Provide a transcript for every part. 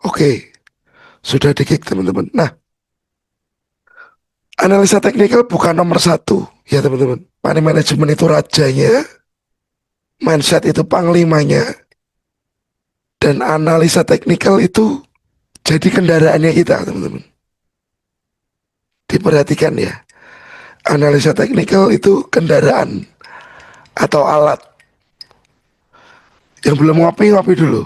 Oke, sudah di-kick teman-teman. Nah, analisa teknikal bukan nomor satu ya teman-teman. Money management itu rajanya, mindset itu panglimanya, dan analisa teknikal itu jadi kendaraannya kita teman-teman. Diperhatikan ya, analisa teknikal itu kendaraan atau alat. Yang belum ngopi, ngopi dulu.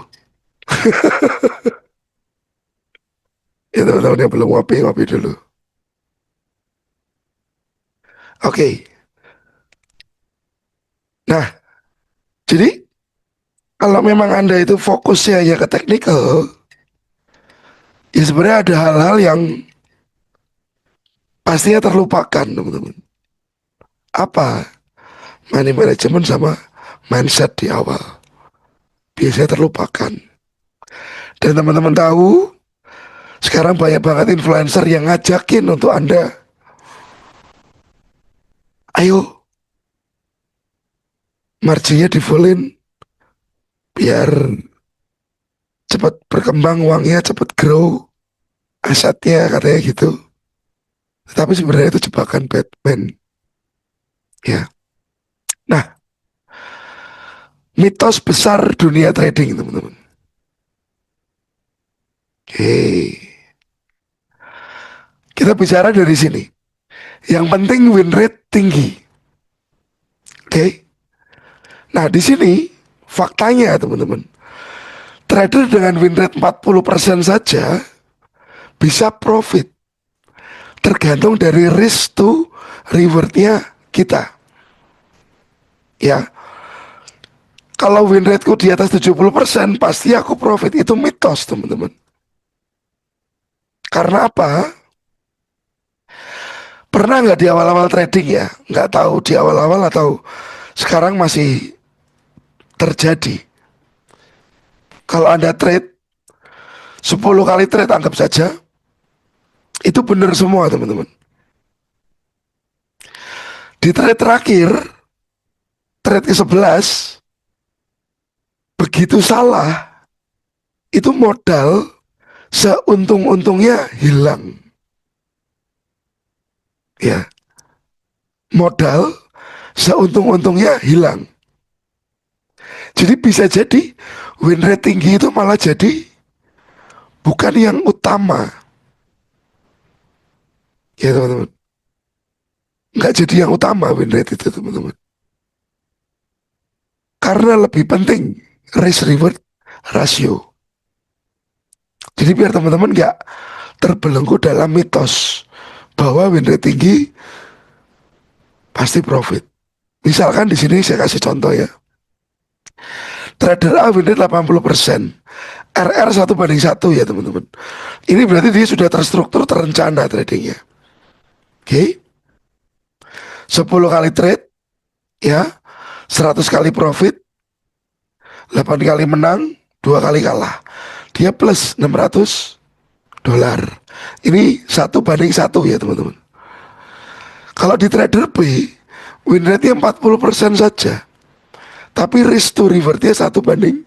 Ya teman-teman yang belum ngopi, ngopi dulu. Oke, nah jadi kalau memang Anda itu fokusnya hanya ke teknikal, ya sebenarnya ada hal-hal yang pastinya terlupakan teman-teman. Apa? Money management sama mindset di awal biasanya terlupakan. Dan teman-teman tahu, sekarang banyak banget influencer yang ngajakin untuk Anda, ayo marginnya di fullin biar cepat berkembang uangnya, cepat grow asetnya katanya gitu. Tapi sebenarnya itu jebakan Batman ya. Nah, mitos besar dunia trading teman-teman. Oke, kita bicara dari sini. Yang penting win rate tinggi. Oke. Nah, di sini faktanya teman-teman. Trader dengan win rate 40% saja bisa profit. Tergantung dari risk to rewardnya kita. Ya, kalau win rateku di atas 70% pasti aku profit. Itu mitos teman-teman. Karena apa? Pernah nggak di awal-awal trading ya? Nggak tahu di awal-awal atau sekarang masih terjadi. Kalau Anda trade 10 kali trade anggap saja itu benar semua teman-teman. Di trade terakhir, trade ke-11 begitu salah, itu modal seuntung-untungnya hilang. Ya, modal seuntung-untungnya hilang. Jadi bisa jadi win rate tinggi itu malah jadi bukan yang utama. Ya teman-teman, nggak jadi yang utama win rate itu teman-teman. Karena lebih penting risk reward rasio. Jadi biar teman-teman nggak terbelenggu dalam mitos bahwa win rate tinggi pasti profit. Misalkan di sini saya kasih contoh ya. Trader A win rate 80%. RR 1 banding 1 ya teman-teman. Ini berarti dia sudah terstruktur, terencana tradingnya. Oke. 10 kali trade ya, 100 kali profit, 8 kali menang, 2 kali kalah. Dia plus $600. Ini 1 banding 1 ya teman-teman. Kalau di trader B, win rate-nya 40% saja. Tapi risk to reward-nya 1 banding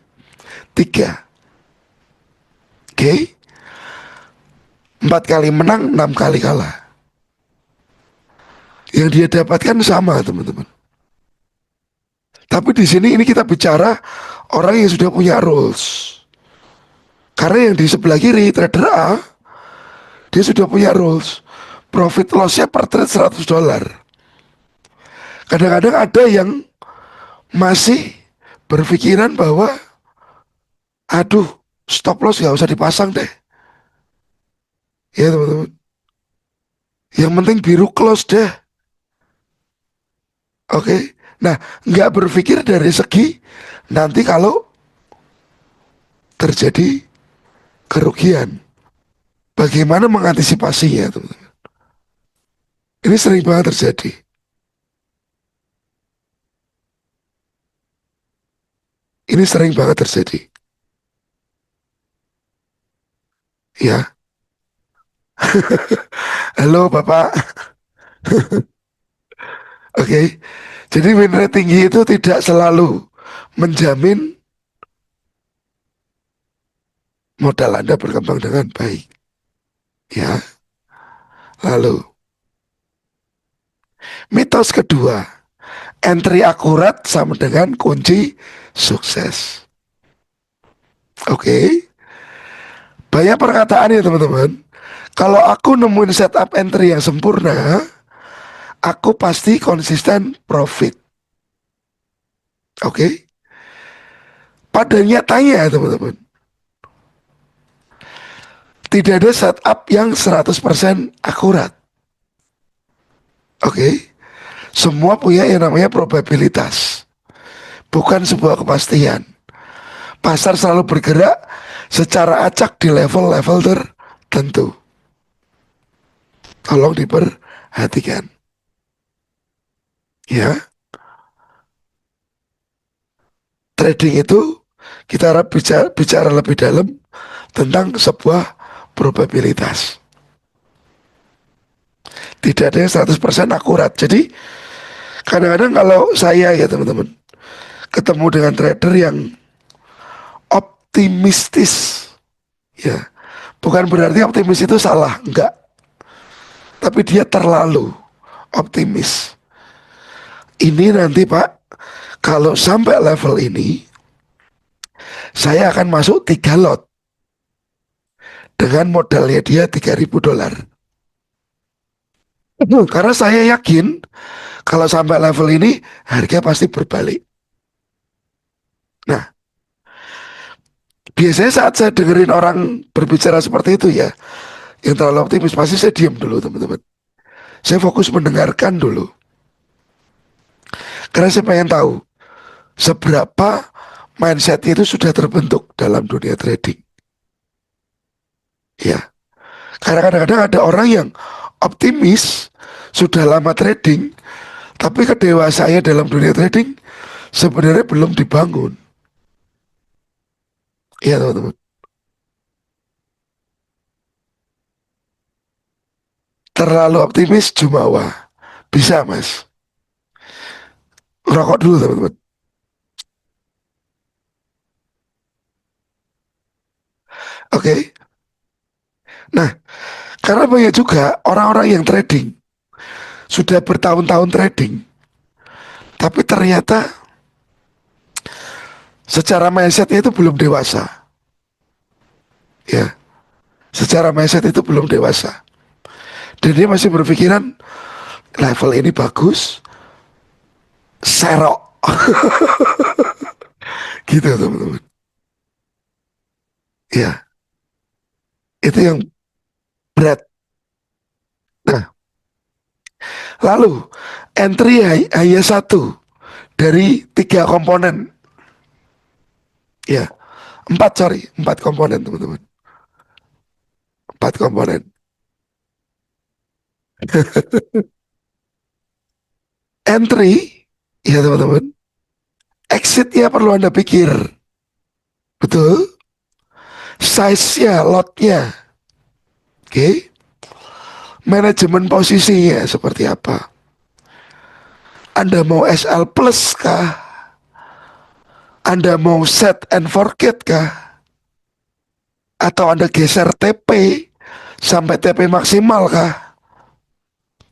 3. Oke. 4 kali menang, 6 kali kalah. Yang dia dapatkan sama teman-teman. Tapi di sini ini kita bicara orang yang sudah punya rules. Karena yang di sebelah kiri trader A, dia sudah punya rules. Profit lossnya per trade $100. Kadang-kadang ada yang masih berpikiran bahwa aduh, stop loss gak usah dipasang deh. Ya teman-teman. Yang penting biru close deh. Oke. Nah, nggak berpikir dari segi nanti kalau terjadi kerugian, bagaimana mengantisipasinya teman-teman. Ini sering banget terjadi. Ini sering banget terjadi. Ya. Halo Bapak. Oke. Jadi win rate tinggi itu tidak selalu menjamin modal Anda berkembang dengan baik. Ya, lalu mitos kedua, entry akurat sama dengan kunci sukses. Oke, banyak perkataan ya teman-teman. Kalau aku nemuin setup entry yang sempurna, aku pasti konsisten profit. Oke, pada nyatanya teman-teman, tidak ada setup yang 100% akurat. Oke, semua punya yang namanya probabilitas, bukan sebuah kepastian. Pasar selalu bergerak secara acak di level-level tertentu. Tolong diperhatikan. Ya, trading itu kita harap bicara lebih dalam tentang sebuah probabilitas. Tidak ada yang 100% akurat. Jadi kadang-kadang kalau saya ya teman-teman ketemu dengan trader yang optimistis, ya bukan berarti optimis itu salah, enggak. Tapi dia terlalu optimis. Ini nanti Pak, kalau sampai level ini, saya akan masuk 3 lot dengan modalnya dia $3.000. Karena saya yakin kalau sampai level ini harga pasti berbalik. Nah, biasanya saat saya dengerin orang berbicara seperti itu ya, yang terlalu optimis, pasti saya diam dulu teman-teman. Saya fokus mendengarkan dulu. Karena saya pengen tahu seberapa mindset itu sudah terbentuk dalam dunia trading. Ya, karena kadang-kadang ada orang yang optimis sudah lama trading, tapi kedewasaannya dalam dunia trading sebenarnya belum dibangun. Iya teman-teman. Terlalu optimis jumawa. Bisa mas. Rokok dulu teman-teman. Oke. Nah, karena banyak juga orang-orang yang trading sudah bertahun-tahun trading, tapi ternyata secara mindsetnya itu belum dewasa. Ya, secara mindset itu belum dewasa. Dan dia masih berpikiran level ini bagus, serok. Gitu teman-teman. Ya, itu yang berat. Nah, lalu entry hanya satu dari 3 komponen. Ya, 4 sorry, 4 komponen teman-teman. 4 komponen. Entry, ya teman-teman. Exitnya perlu Anda pikir. Betul. Size-nya, lotnya. Oke. Manajemen posisinya seperti apa. Anda mau SL plus kah? Anda mau set and forget kah? Atau Anda geser TP sampai TP maksimal kah?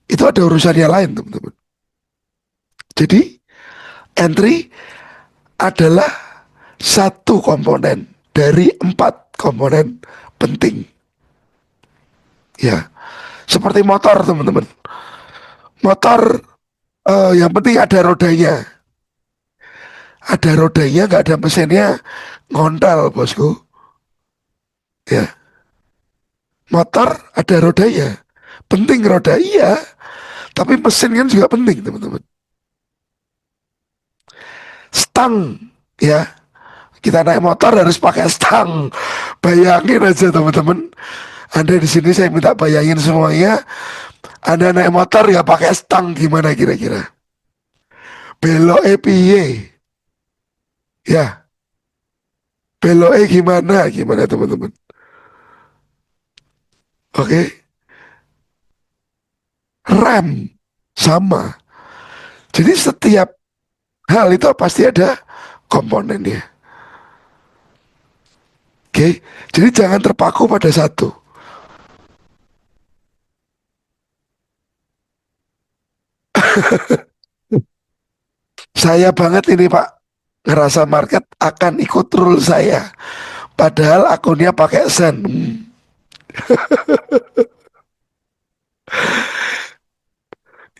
Itu ada urusannya lain teman-teman. Jadi entry adalah satu komponen dari 4 komponen penting. Ya, seperti motor teman-teman. Motor yang penting ada rodanya. Ada rodanya, nggak ada mesinnya, ngontal bosku. Ya, motor ada rodanya. Penting roda iya, tapi mesin kan juga penting teman-teman. Stang, ya. Kita naik motor harus pakai stang. Bayangin aja teman-teman. Anda di sini saya minta bayangin semuanya. Anda naik motor ya pakai stang gimana kira-kira? Belok piye? Ya, belok gimana? Gimana teman-teman? Oke, rem sama. Jadi setiap hal itu pasti ada komponennya. Oke, jadi jangan terpaku pada satu. Saya banget ini Pak, ngerasa market akan ikut rule saya. Padahal akunnya pakai sen.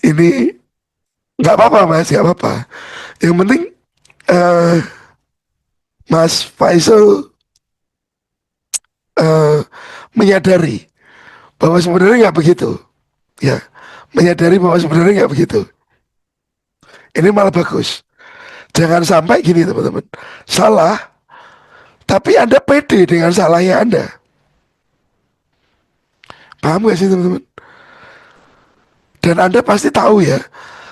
Ini nggak apa-apa Mas, nggak apa-apa. Yang penting eh, Mas Faisal eh, menyadari bahwa sebenarnya nggak begitu. Ya, menyadari bahwa sebenarnya nggak begitu. Ini malah bagus. Jangan sampai gini teman-teman. Salah, tapi Anda pede dengan salahnya Anda. Paham gak sih teman-teman? Dan Anda pasti tahu ya,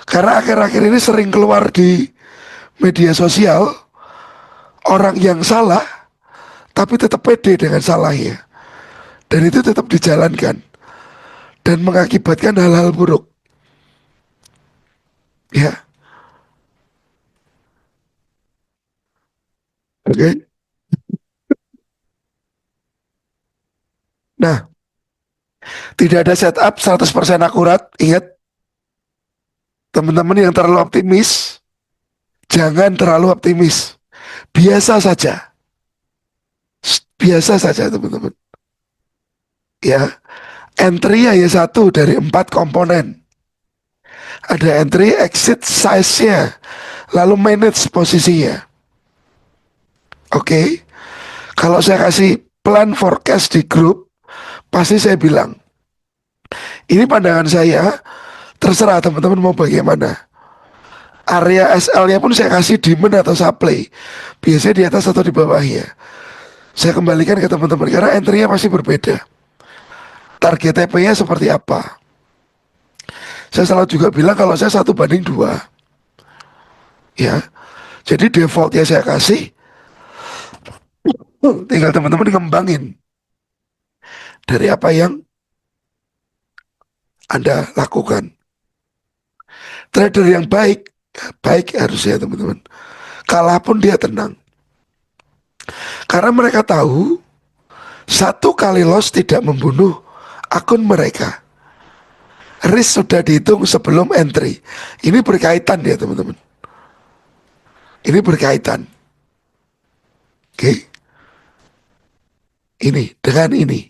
karena akhir-akhir ini sering keluar di media sosial, orang yang salah, tapi tetap pede dengan salahnya. Dan itu tetap dijalankan. Dan mengakibatkan hal-hal buruk. Ya, oke. Okay? Nah, tidak ada setup 100% akurat. Ingat, teman-teman yang terlalu optimis, jangan terlalu optimis. Biasa saja. Biasa saja teman-teman. Ya, entry hanya satu dari 4 komponen. Ada entry, exit, size-nya, lalu manage posisinya. Oke, okay? Kalau saya kasih plan forecast di grup, pasti saya bilang, ini pandangan saya, terserah teman-teman mau bagaimana. Area SL-nya pun saya kasih demand atau supply. Biasanya di atas atau di bawahnya. Saya kembalikan ke teman-teman karena entry-nya pasti berbeda. Target TP-nya seperti apa. Saya selalu juga bilang kalau saya 1:2. Ya, jadi defaultnya saya kasih, tinggal teman-teman ngembangin dari apa yang Anda lakukan. Trader yang baik, baik harusnya teman-teman. Kalah pun dia tenang. Karena mereka tahu satu kali loss tidak membunuh akun mereka. Risk sudah dihitung sebelum entry. Ini berkaitan ya teman-teman. Ini berkaitan. Oke. Ini dengan ini.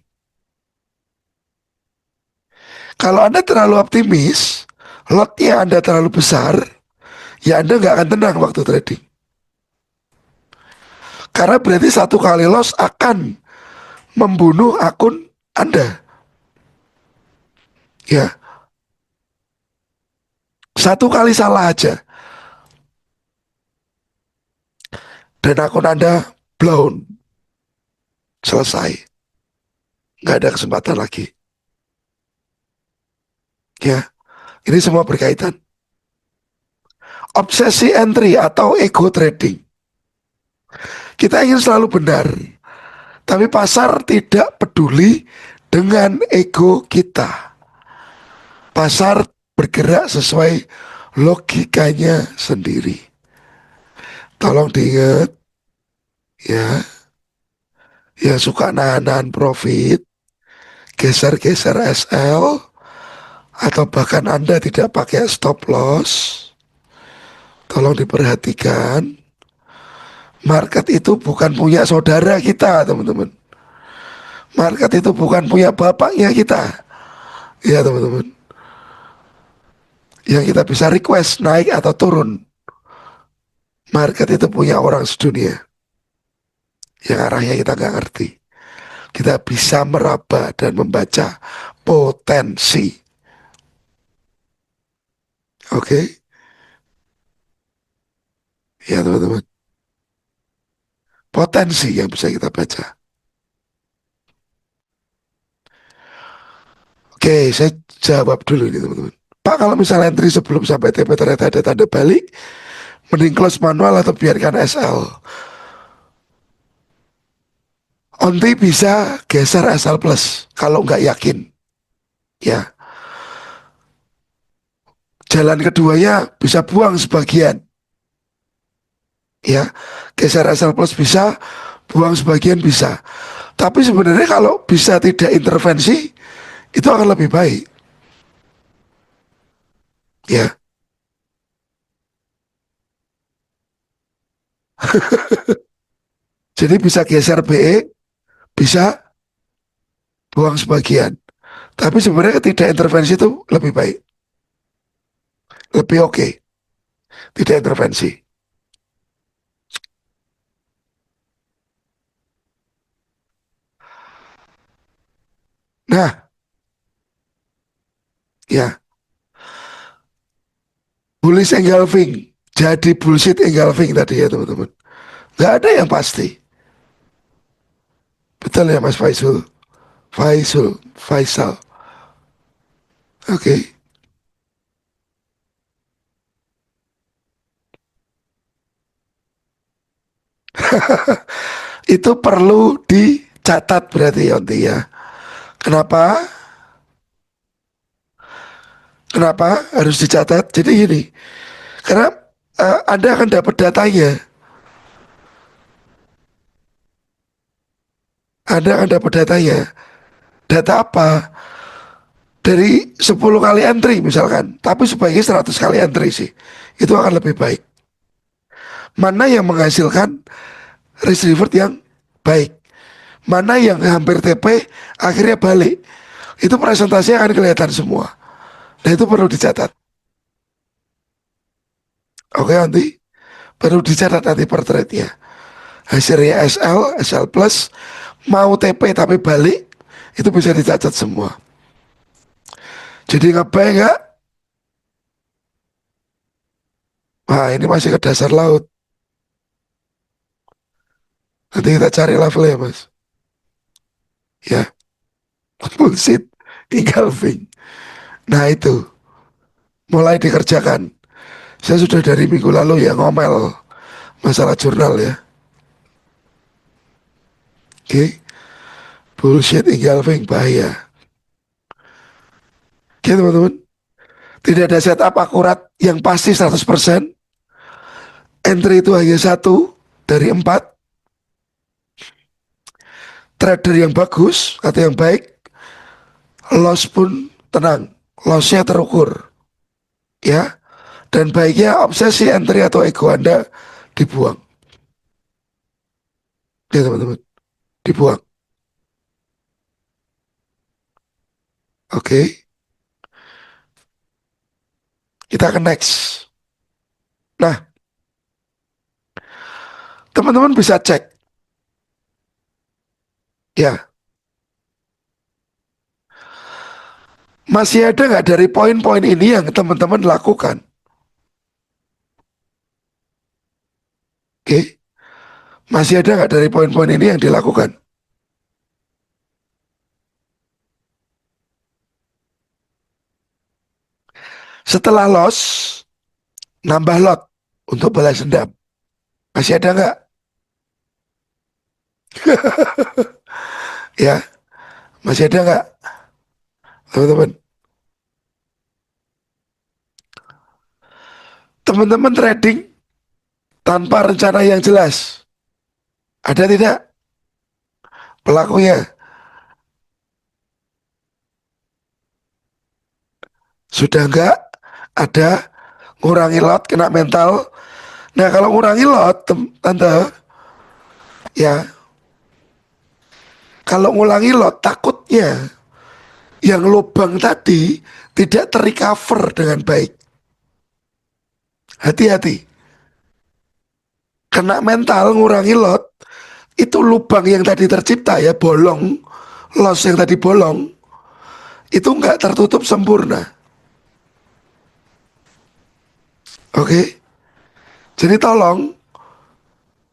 Kalau Anda terlalu optimis, lotnya Anda terlalu besar, ya Anda nggak akan tenang waktu trading. Karena berarti satu kali loss akan membunuh akun Anda. Ya, satu kali salah aja dan akun Anda blown, selesai, nggak ada kesempatan lagi. Ya, ini semua berkaitan. Obsesi entry atau ego trading. Kita ingin selalu benar, tapi pasar tidak peduli dengan ego kita. Pasar bergerak sesuai logikanya sendiri. Tolong diingat ya, yang suka nahan-nahan profit, geser-geser SL, atau bahkan Anda tidak pakai stop loss, tolong diperhatikan. Market itu bukan punya saudara kita, teman-teman. Market itu bukan punya bapaknya kita. Ya, teman-teman. Yang kita bisa request naik atau turun. Market itu punya orang sedunia. Yang arahnya kita nggak ngerti. Kita bisa meraba dan membaca potensi. Oke? Ya, teman-teman. Potensi yang bisa kita baca. Oke, saya jawab dulu ini teman-teman. Pak, kalau misalnya entry sebelum sampai TP ternyata ada tanda balik, mending close manual atau biarkan SL. Onti bisa geser SL plus kalau nggak yakin. Ya, jalan keduanya bisa buang sebagian. Ya, geser SL plus bisa, buang sebagian bisa. Tapi sebenarnya kalau bisa tidak intervensi, itu akan lebih baik. Ya, jadi bisa geser BE, bisa buang sebagian. Tapi sebenarnya tidak intervensi itu lebih baik, lebih oke, tidak intervensi. Nah, ya, bullish engulfing, jadi bullshit engulfing tadi ya teman-teman. Nggak ada yang pasti. Betul ya Mas Faisal? Faisal. Oke. Itu perlu dicatat berarti Yonti ya. Kenapa? Kenapa harus dicatat? Jadi gini, karena Anda akan dapat datanya. Anda akan dapat datanya. Data apa? Dari 10 kali entry misalkan, tapi sebaiknya 100 kali entry sih. Itu akan lebih baik. Mana yang menghasilkan risk reward yang baik? Mana yang hampir TP akhirnya balik? Itu presentasinya akan kelihatan semua. Nah itu perlu dicatat. Oke nanti perlu dicatat nanti per trade ya. Hasilnya SL plus, mau TP tapi balik, itu bisa dicatat semua. Jadi ngebuy nggak? Wah ini masih ke dasar laut. Nanti kita cari levelnya mas. Ya, bullshit, engulfing. Nah itu, mulai dikerjakan. Saya sudah dari minggu lalu ya ngomel masalah jurnal ya. Oke, bullshit, engulfing, bahaya. Oke teman-teman, tidak ada setup akurat yang pasti 100%. Entry itu hanya satu dari 4. Trader yang bagus atau yang baik, loss pun tenang, lossnya terukur ya. Dan baiknya obsesi entry atau ego Anda dibuang ya teman-teman, dibuang. Oke, kita ke next. Nah, teman-teman bisa cek ya, masih ada nggak dari poin-poin ini yang teman-teman lakukan? Oke, masih ada nggak dari poin-poin ini yang dilakukan? Setelah loss, nambah lot untuk balas dendam. Masih ada nggak? Ya, masih ada nggak, teman-teman? Teman-teman trading tanpa rencana yang jelas. Ada tidak pelakunya? Sudah nggak ada ngurangi lot kena mental. Nah kalau ngurangi lot, tante, ya kalau ngulangi lot takutnya yang lubang tadi tidak terrecover dengan baik. Hati-hati. Kena mental ngurangi lot, itu lubang yang tadi tercipta ya, bolong, loss yang tadi bolong, itu nggak tertutup sempurna. Oke, jadi tolong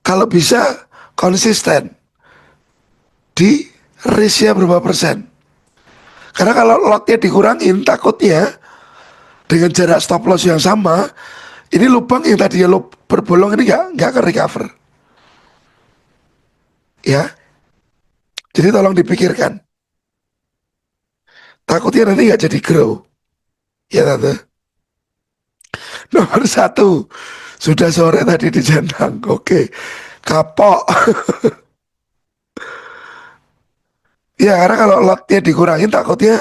kalau bisa konsisten di risknya berapa persen. Karena kalau lotnya dikurangin, takutnya dengan jarak stop loss yang sama, ini lubang yang tadinya berbolong ini nggak ke recover. Ya, jadi tolong dipikirkan. Takutnya nanti nggak jadi grow. Ya tante. Nomor satu, sudah sore tadi di Jendang. Oke, kapok. Ya karena kalau lotnya dikurangin takutnya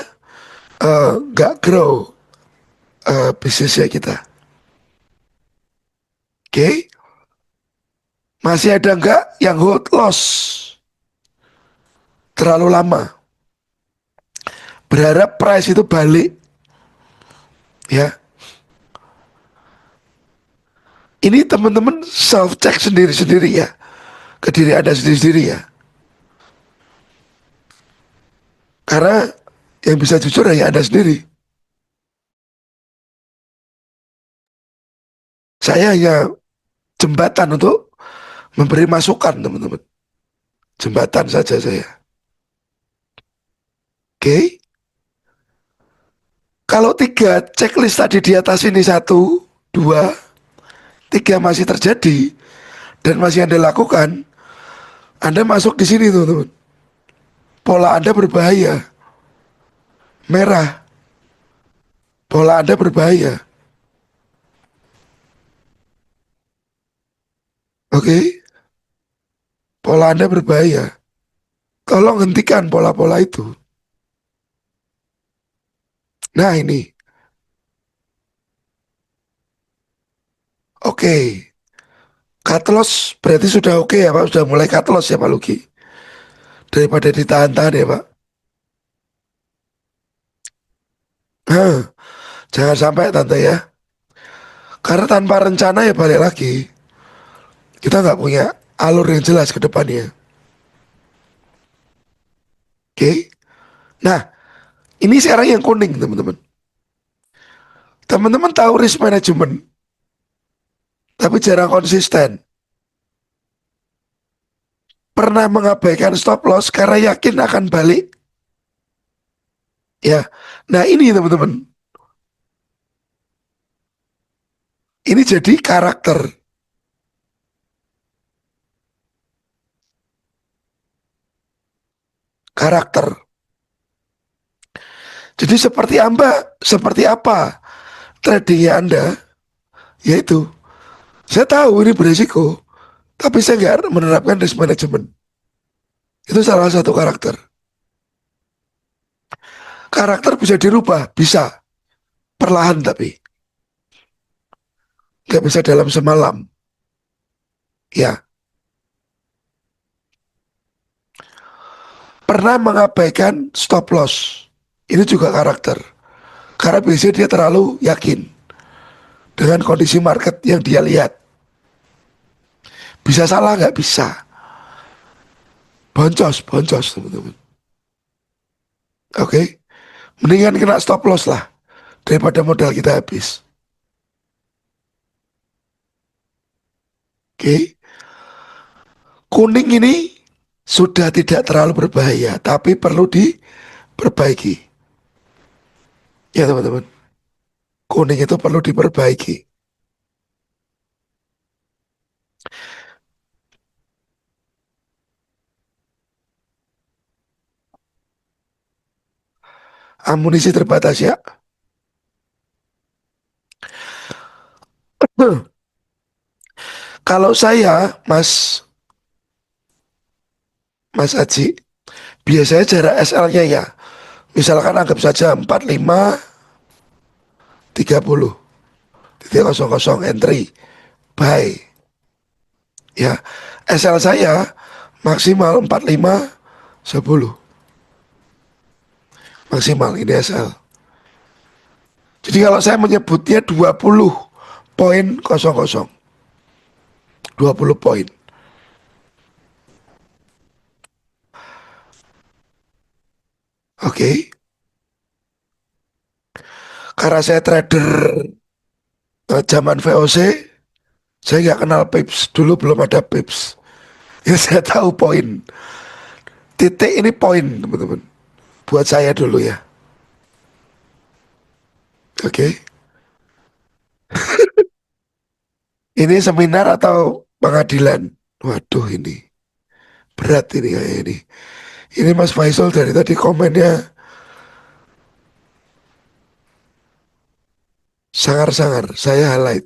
nggak grow bisnisnya kita. Oke, masih ada nggak yang hold loss terlalu lama? Berharap price itu balik, ya. Ini teman-teman self check sendiri-sendiri ya, ke diri Anda sendiri-sendiri ya. Karena yang bisa jujur hanya Anda sendiri. Saya hanya jembatan untuk memberi masukan teman-teman. Jembatan saja saya. Oke. Kalau tiga checklist tadi di atas ini satu, dua, tiga masih terjadi dan masih Anda lakukan, Anda masuk di sini teman-teman. Pola Anda berbahaya. Merah. Pola Anda berbahaya. Oke. Pola Anda berbahaya. Tolong hentikan pola-pola itu. Nah ini. Oke. Cut loss berarti sudah oke ya Pak. Sudah mulai cut loss ya Pak Luki. Daripada ditahan-tahan ya Pak. Hah, jangan sampai tante ya. Karena tanpa rencana ya balik lagi. Kita nggak punya alur yang jelas ke depannya. Oke. Nah, ini sekarang yang kuning teman-teman. Teman-teman tahu risk management, tapi jarang konsisten. Pernah mengabaikan stop loss karena yakin akan balik. Ya, nah ini teman-teman. Ini jadi karakter. Karakter. Jadi seperti apa tradingnya Anda, yaitu saya tahu ini berisiko, tapi saya nggak menerapkan risk management. Itu salah satu karakter. Karakter bisa dirubah, bisa perlahan tapi nggak bisa dalam semalam. Ya, pernah mengabaikan stop loss. Ini juga karakter. Karena biasanya dia terlalu yakin dengan kondisi market yang dia lihat. Bisa salah nggak bisa. Boncos, boncos teman-teman. Oke, mendingan kena stop loss lah daripada modal kita habis. Oke, kuning ini sudah tidak terlalu berbahaya, tapi perlu diperbaiki. Ya teman-teman, kuning itu perlu diperbaiki. Amunisi terbatas ya. Kalau saya, Mas Aji, biasanya jarak SL-nya ya, misalkan anggap saja 45 30 entry buy ya. SL saya maksimal 45 10 maksimal ini SL. Jadi kalau saya menyebutnya 20,00 20 poin. Oke. Karena saya trader zaman VOC, saya nggak kenal pips. Dulu belum ada pips. Ya saya tahu poin. Titik ini poin teman-teman. Buat saya dulu ya. Oke. Ini seminar atau pengadilan? Waduh ini berat ini kayak ini. Ini Mas Faisal dari tadi komennya sangar-sangar. Saya highlight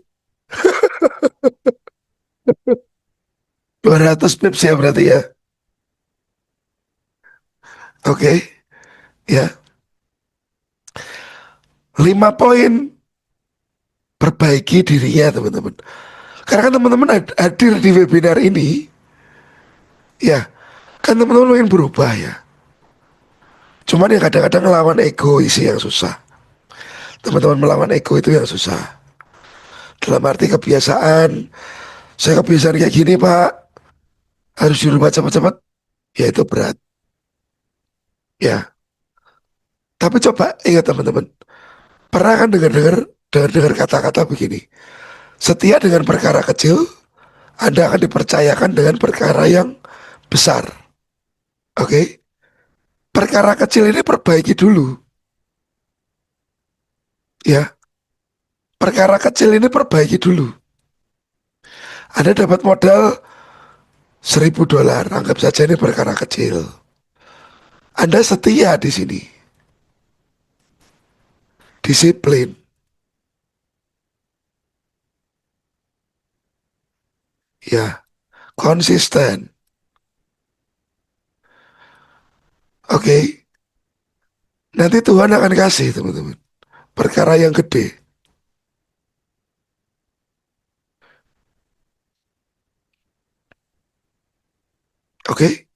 200 pips ya berarti ya. Oke, ya. 5 poin perbaiki dirinya teman-teman. Karena kan teman-teman hadir di webinar ini, ya kan teman-teman ingin berubah ya. Cuman ya kadang-kadang ngelawan ego isi yang susah. Teman-teman melawan ego itu yang susah. Dalam arti kebiasaan, saya kebiasaan kayak gini pak, harus dirubah cepat-cepat, ya itu berat. Ya, tapi coba ingat teman-teman, pernah kan dengar kata-kata begini, setia dengan perkara kecil, Anda akan dipercayakan dengan perkara yang besar. Oke, perkara kecil ini perbaiki dulu, ya. Perkara kecil ini perbaiki dulu. Anda dapat modal $1.000, anggap saja ini perkara kecil. Anda setia di sini, disiplin, ya, konsisten. Oke, nanti Tuhan akan kasih teman-teman. Perkara yang gede. Oke,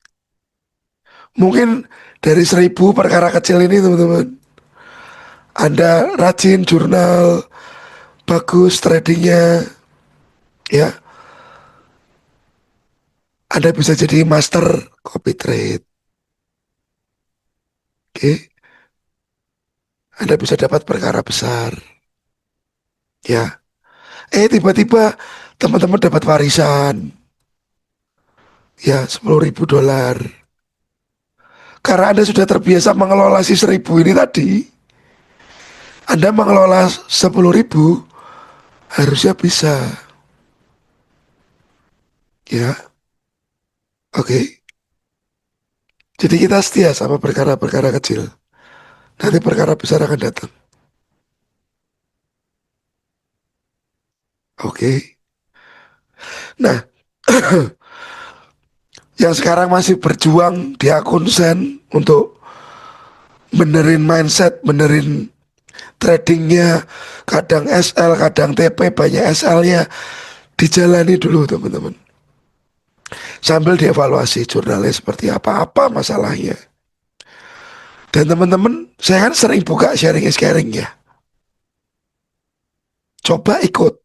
mungkin dari 1.000 perkara kecil ini teman-teman, Anda rajin jurnal, bagus tradingnya, ya, Anda bisa jadi master copy trade. Oke, Anda bisa dapat perkara besar, ya. Tiba-tiba teman-teman dapat warisan, ya, $10.000. Karena Anda sudah terbiasa mengelola si 1.000 ini tadi, Anda mengelola 10.000, harusnya bisa, ya. Oke, jadi kita setia sama perkara-perkara kecil. Nanti perkara besar akan datang. Oke. Nah, yang sekarang masih berjuang di akun Sen untuk benerin mindset, benerin tradingnya, kadang SL, kadang TP, banyak SL-nya, dijalani dulu teman-teman. Sambil dievaluasi jurnalnya seperti apa masalahnya. Dan teman-teman, saya kan sering buka sharing is caring ya. Coba ikut.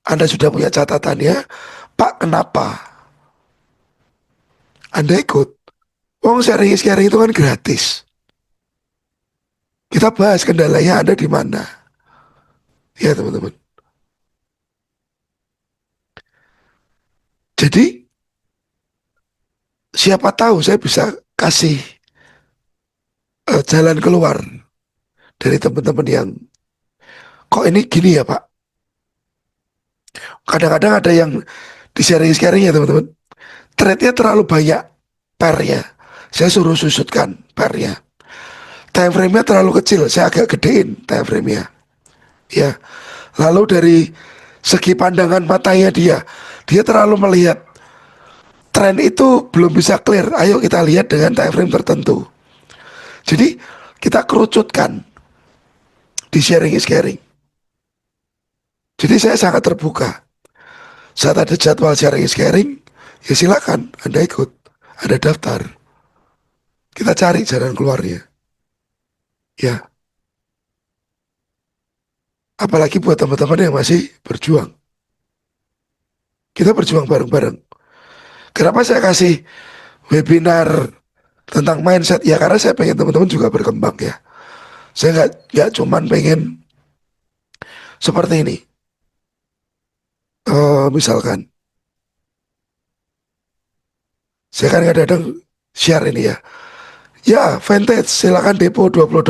Anda sudah punya catatannya, Pak kenapa? Anda ikut. Wong sharing is caring itu kan gratis. Kita bahas kendalanya ada di mana. Ya teman-teman. Jadi siapa tahu saya bisa kasih jalan keluar dari teman-teman yang kok ini gini ya Pak. Kadang-kadang ada yang di sharing-sharing ya teman-teman. Trade-nya terlalu banyak pairnya. Saya suruh susutkan pairnya. Time frame-nya terlalu kecil. Saya agak gedein time frame-nya. Ya. Lalu dari segi pandangan matanya dia terlalu melihat tren itu belum bisa clear. Ayo kita lihat dengan time frame tertentu. Jadi kita kerucutkan di sharing is caring. Jadi saya sangat terbuka. Saat ada jadwal sharing is caring, ya silakan Anda ikut, Anda daftar. Kita cari jalan keluarnya. Ya, apalagi buat teman-teman yang masih berjuang. Kita berjuang bareng-bareng. Kenapa saya kasih webinar tentang mindset? Ya karena saya pengen teman-teman juga berkembang ya. Saya nggak cuman pengen seperti ini. Misalkan, saya kan kadang-kadang share ini ya. Ya, vintage silakan depo $20.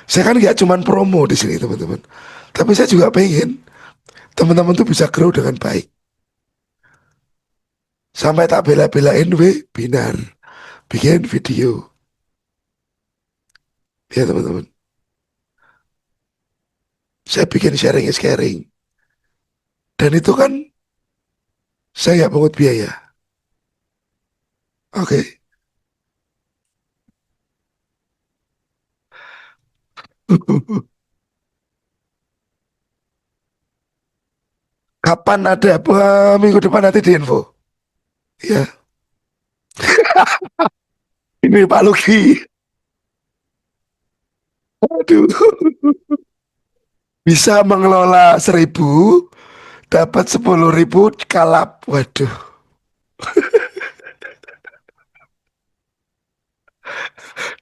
Saya kan nggak cuman promo di sini teman-teman. Tapi saya juga pengen teman-teman tuh bisa grow dengan baik. Sampai tak bela-belain webinar, bikin video. Ya teman-teman. Saya bikin sharing is caring. Dan itu kan saya nggak pungut biaya. Oke. Kapan ada minggu depan nanti di info. Ya, ini Pak Luki. Aduh, bisa mengelola 1.000, dapat 10.000 kalap. Waduh,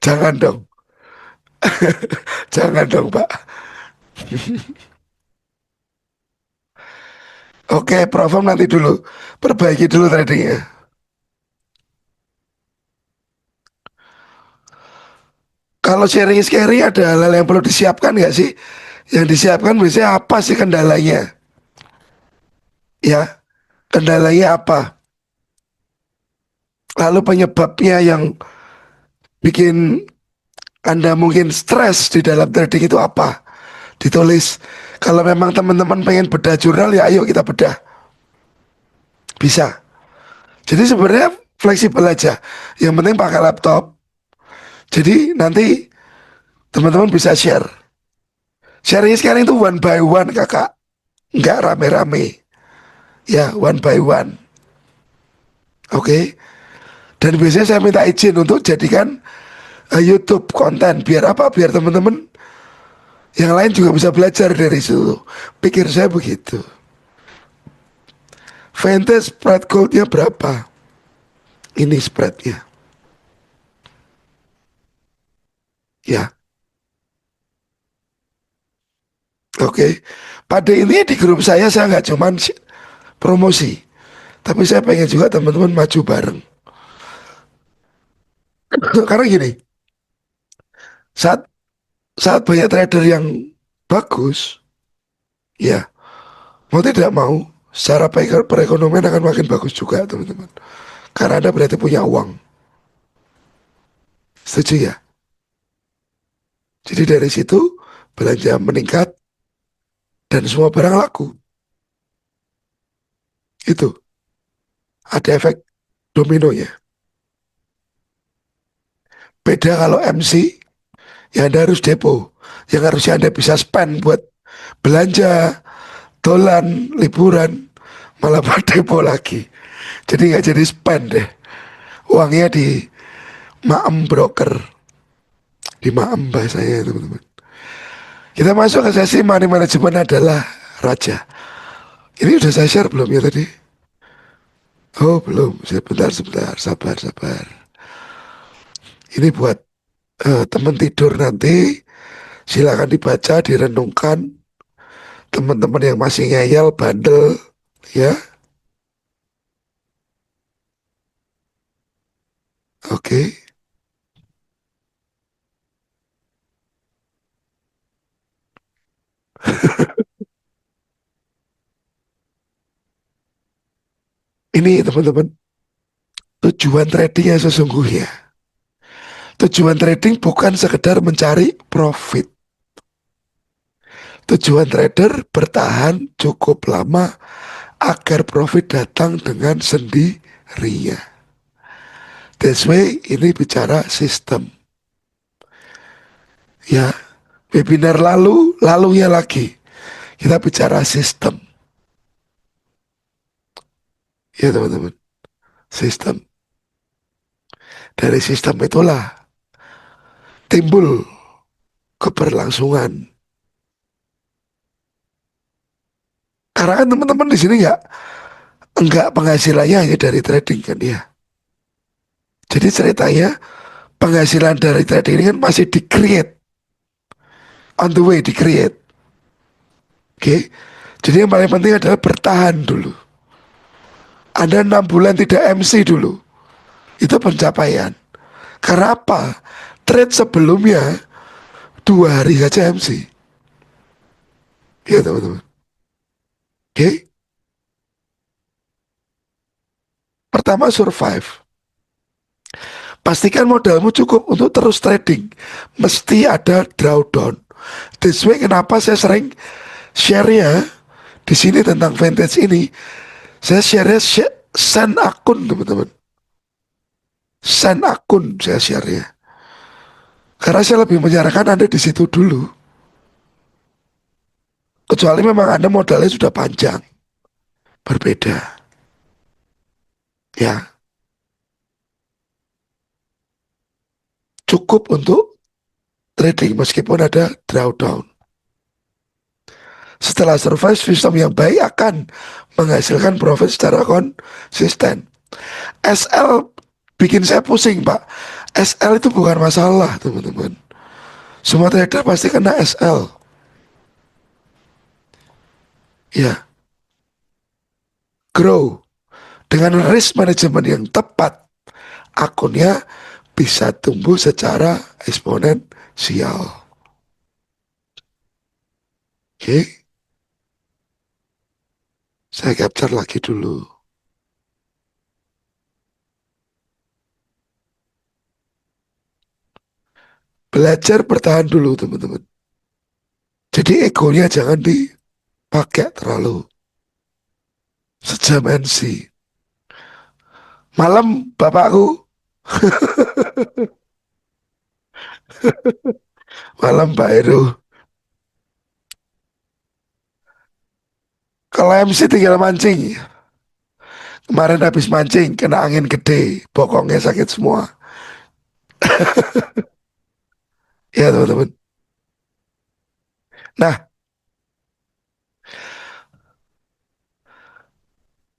jangan dong, jangan dong Pak. Oke, Profam nanti dulu, perbaiki dulu tradingnya. Kalau sharing ada hal-hal yang perlu disiapkan nggak sih? Yang disiapkan biasanya apa sih kendalanya? Ya, kendalanya apa? Lalu penyebabnya yang bikin Anda mungkin stres di dalam trading itu apa? Ditulis. Kalau memang teman-teman pengen bedah jurnal ya ayo kita bedah. Bisa. Jadi sebenarnya fleksibel aja. Yang penting pakai laptop. Jadi nanti teman-teman bisa share. Sharing sekarang itu one by one kakak. Nggak rame-rame. Ya one by one. Oke. Dan biasanya saya minta izin untuk jadikan YouTube konten. Biar apa? Biar teman-teman yang lain juga bisa belajar dari situ. Pikir saya begitu. Vantage spread goldnya berapa? Ini spreadnya. Ya, oke. Pada ini di grup saya nggak cuman promosi, tapi saya pengen juga teman-teman maju bareng. Karena gini, saat saat banyak trader yang bagus, ya mau tidak mau, secara perekonomian akan makin bagus juga teman-teman. Karena Anda berarti punya uang. Setuju ya? Jadi dari situ belanja meningkat dan semua barang laku. Itu ada efek dominonya. Beda kalau MC, ya Anda harus depo. Yang harusnya Anda bisa spend buat belanja, dolan, liburan, malah buat depo lagi. Jadi nggak jadi spend deh. Uangnya di maem broker. Di maem bahasanya teman-teman. Kita masuk ke sesi money management adalah raja. Ini udah saya share belum ya tadi? Oh belum, sebentar sebentar, sabar sabar. Ini buat teman tidur nanti, silakan dibaca, direnungkan. Teman-teman yang masih ngeyel, bandel, ya, oke. Ini teman-teman, tujuan trading yang sesungguhnya. Tujuan trading bukan sekedar mencari profit. Tujuan trader bertahan cukup lama agar profit datang dengan sendirinya. That's why ini bicara sistem. Ya, webinar lalunya lagi. Kita bicara sistem. Ya teman-teman, sistem. Dari sistem itulah timbul keberlangsungan. Karena kan teman-teman di sini enggak penghasilannya hanya dari trading kan ya. Jadi ceritanya penghasilan dari trading ini kan masih di-create, on the way di-create. Oke. Jadi yang paling penting adalah bertahan dulu. Anda 6 bulan tidak MC dulu. Itu pencapaian. Karena apa? Trade sebelumnya 2 hari saja MC. Ya teman-teman. Oke. Pertama survive. Pastikan modalmu cukup untuk terus trading. Mesti ada drawdown. This way kenapa saya sering share-nya di sini tentang vintage ini. Saya share-nya send akun teman-teman. Send akun saya share-nya. Karena saya lebih menyarankan Anda di situ dulu. Kecuali memang Anda modalnya sudah panjang, berbeda. Ya, cukup untuk trading meskipun ada drawdown. Setelah survive, sistem yang baik akan menghasilkan profit secara konsisten. SL bikin saya pusing, Pak. SL itu bukan masalah, teman-teman. Semua trader pasti kena SL. Ya, grow. Dengan risk management yang tepat, akunnya bisa tumbuh secara eksponensial. Oke, saya capture lagi dulu. Belajar bertahan dulu, teman-teman. Jadi egonya jangan dipakai terlalu. Sejam NC. Malam, Bapakku. Malam, Pak Heru. Kalau MC tinggal mancing. Kemarin habis mancing, kena angin gede. Bokongnya sakit semua. Ya, teman-teman. Nah,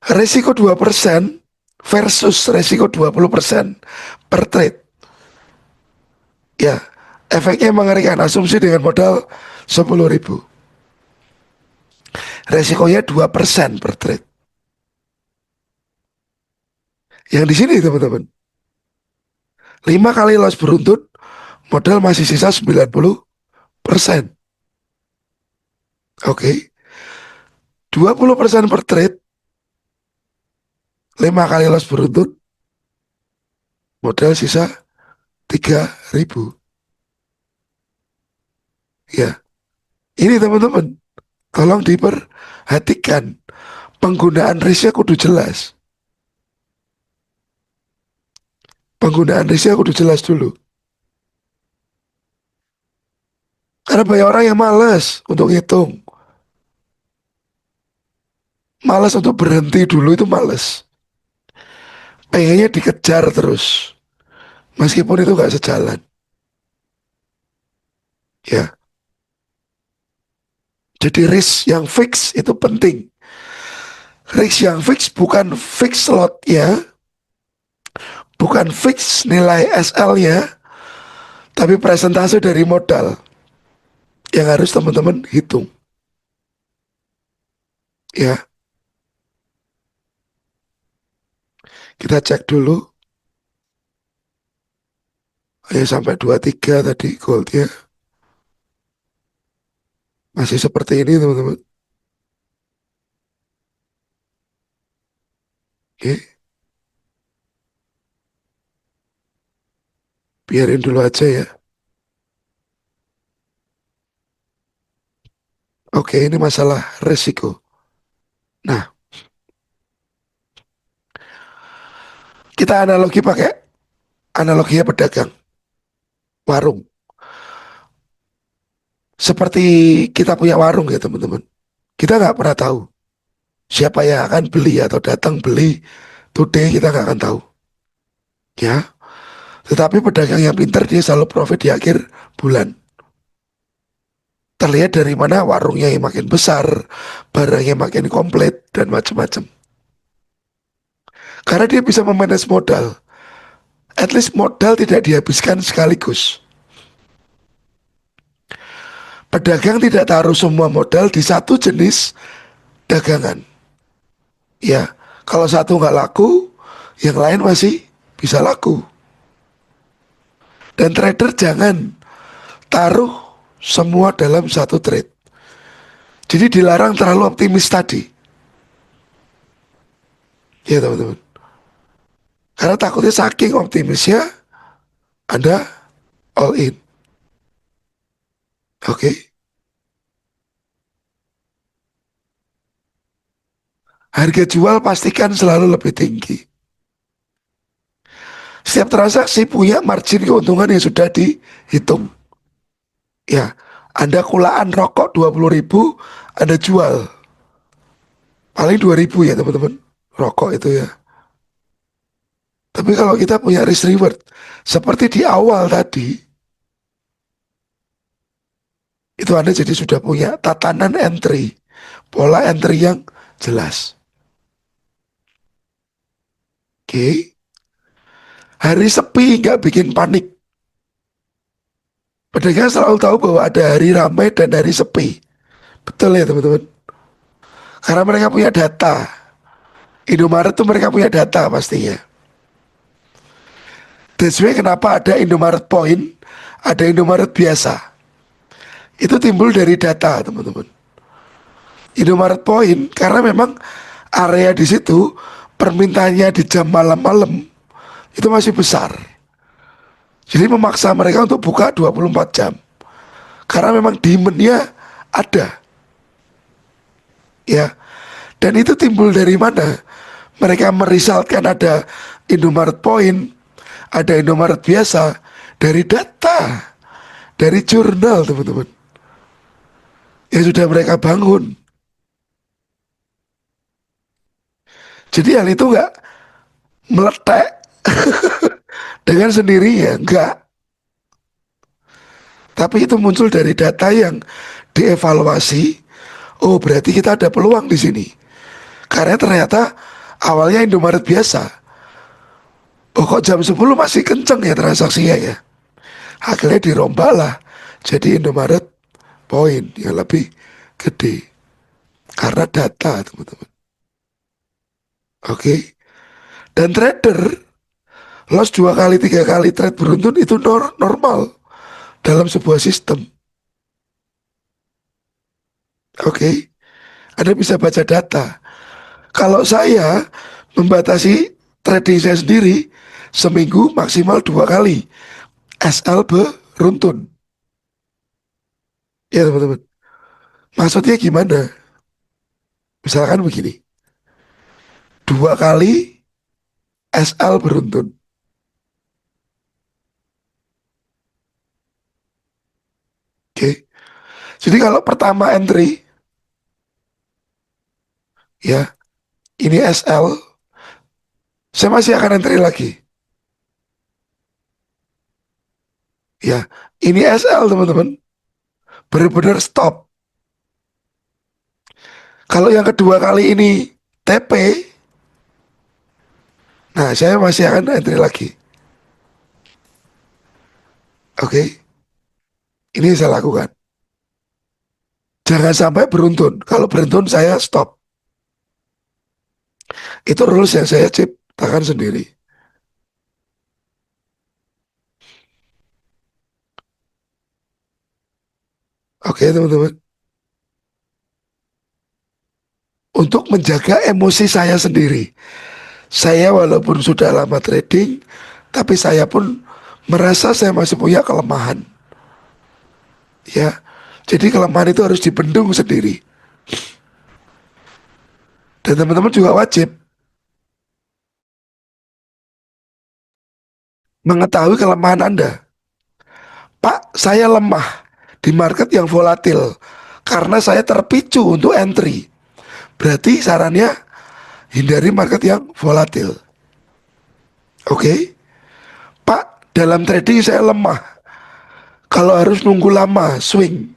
resiko 2% versus resiko 20% per trade. Ya, efeknya mengerikan. Asumsi dengan modal 10.000. Resikonya 2% per trade. Yang di sini, teman-teman. 5 kali loss beruntun, modal masih sisa 90%. Oke. 20% per trade, 5 kali loss beruntun, modal sisa 3.000. Ya, ini teman-teman, tolong diperhatikan. Penggunaan risknya kudu jelas. Penggunaan risknya kudu jelas dulu. Karena banyak orang yang malas untuk ngitung. Malas untuk berhenti dulu itu malas. Pengennya dikejar terus. Meskipun itu gak sejalan. Ya, jadi risk yang fix itu penting. Risk yang fix bukan fix slotnya, bukan fix nilai SL-nya, tapi presentase dari modal yang harus teman-teman hitung. Ya, kita cek dulu. Ya, sampai 23 tadi goldnya. Masih seperti ini, teman-teman. Oke, biarin dulu aja ya. Oke, ini masalah resiko. Nah, kita analogi pakai analoginya pedagang warung. Seperti kita punya warung ya, teman-teman. Kita nggak pernah tahu siapa yang akan beli atau datang beli today, kita nggak akan tahu. Ya, tetapi pedagang yang pintar dia selalu profit di akhir bulan. Terlihat dari mana warungnya yang makin besar, barangnya makin komplit, dan macam-macam. Karena dia bisa memanage modal. At least modal tidak dihabiskan sekaligus. Pedagang tidak taruh semua modal di satu jenis dagangan. Ya, kalau satu nggak laku, yang lain masih bisa laku. Dan trader jangan taruh semua dalam satu trade. Jadi dilarang terlalu optimis tadi. Ya, teman-teman. Karena takutnya saking optimisnya, Anda all in. Oke. Harga jual pastikan selalu lebih tinggi. Setiap transaksi punya margin keuntungan yang sudah dihitung. Ya, Anda kulaan rokok 20.000, Anda jual paling 2.000 ya teman-teman, rokok itu ya. Tapi kalau kita punya risk reward seperti di awal tadi, itu Anda jadi sudah punya tatanan entry, pola entry yang jelas. Oke, hari sepi nggak bikin panik. Pedagang selalu tahu bahwa ada hari ramai dan hari sepi. Betul ya teman-teman. Karena mereka punya data. Indomaret tuh mereka punya data pastinya. That's why kenapa ada Indomaret Point, ada Indomaret biasa. Itu timbul dari data teman-teman. Indomaret Point karena memang area di situ permintaannya di jam malam-malam itu masih besar. Jadi memaksa mereka untuk buka 24 jam. Karena memang demand-nya ada. Ya. Dan itu timbul dari mana? Mereka merisalkan ada Indomaret Point, ada Indomaret biasa dari data, dari jurnal teman-teman. Yang sudah mereka bangun. Jadi hal itu nggak meletek dengan sendirinya, enggak. Tapi itu muncul dari data yang dievaluasi. Oh, berarti kita ada peluang di sini. Karena ternyata awalnya Indomaret biasa. Oh, kok jam 10 masih kenceng ya transaksinya ya. Akhirnya dirombak lah. Jadi Indomaret Point yang lebih gede. Karena data, teman-teman. Oke. Dan trader loss 2 kali, 3 kali trade beruntun itu normal dalam sebuah sistem. Oke. Anda bisa baca data. Kalau saya membatasi trading saya sendiri seminggu maksimal 2 kali SL beruntun. Ya teman-teman. Maksudnya gimana? Misalkan begini. 2 kali SL beruntun. Oke. Jadi kalau pertama entry, ya ini SL, saya masih akan entry lagi. Ya, ini SL teman-teman. Benar-benar stop. Kalau yang kedua kali ini TP, nah saya masih akan entry lagi. Oke, ini yang saya lakukan. Jangan sampai beruntun. Kalau beruntun saya stop. Itu rules yang saya ciptakan sendiri. Oke teman-teman. Untuk menjaga emosi saya sendiri. Saya walaupun sudah lama trading, tapi saya pun merasa saya masih punya kelemahan. Ya, jadi kelemahan itu harus dibendung sendiri. Dan teman-teman juga wajib mengetahui kelemahan Anda. Pak, saya lemah di market yang volatil karena saya terpicu untuk entry. Berarti sarannya hindari market yang volatil. Oke, Pak, dalam trading saya lemah. Kalau harus nunggu lama, swing.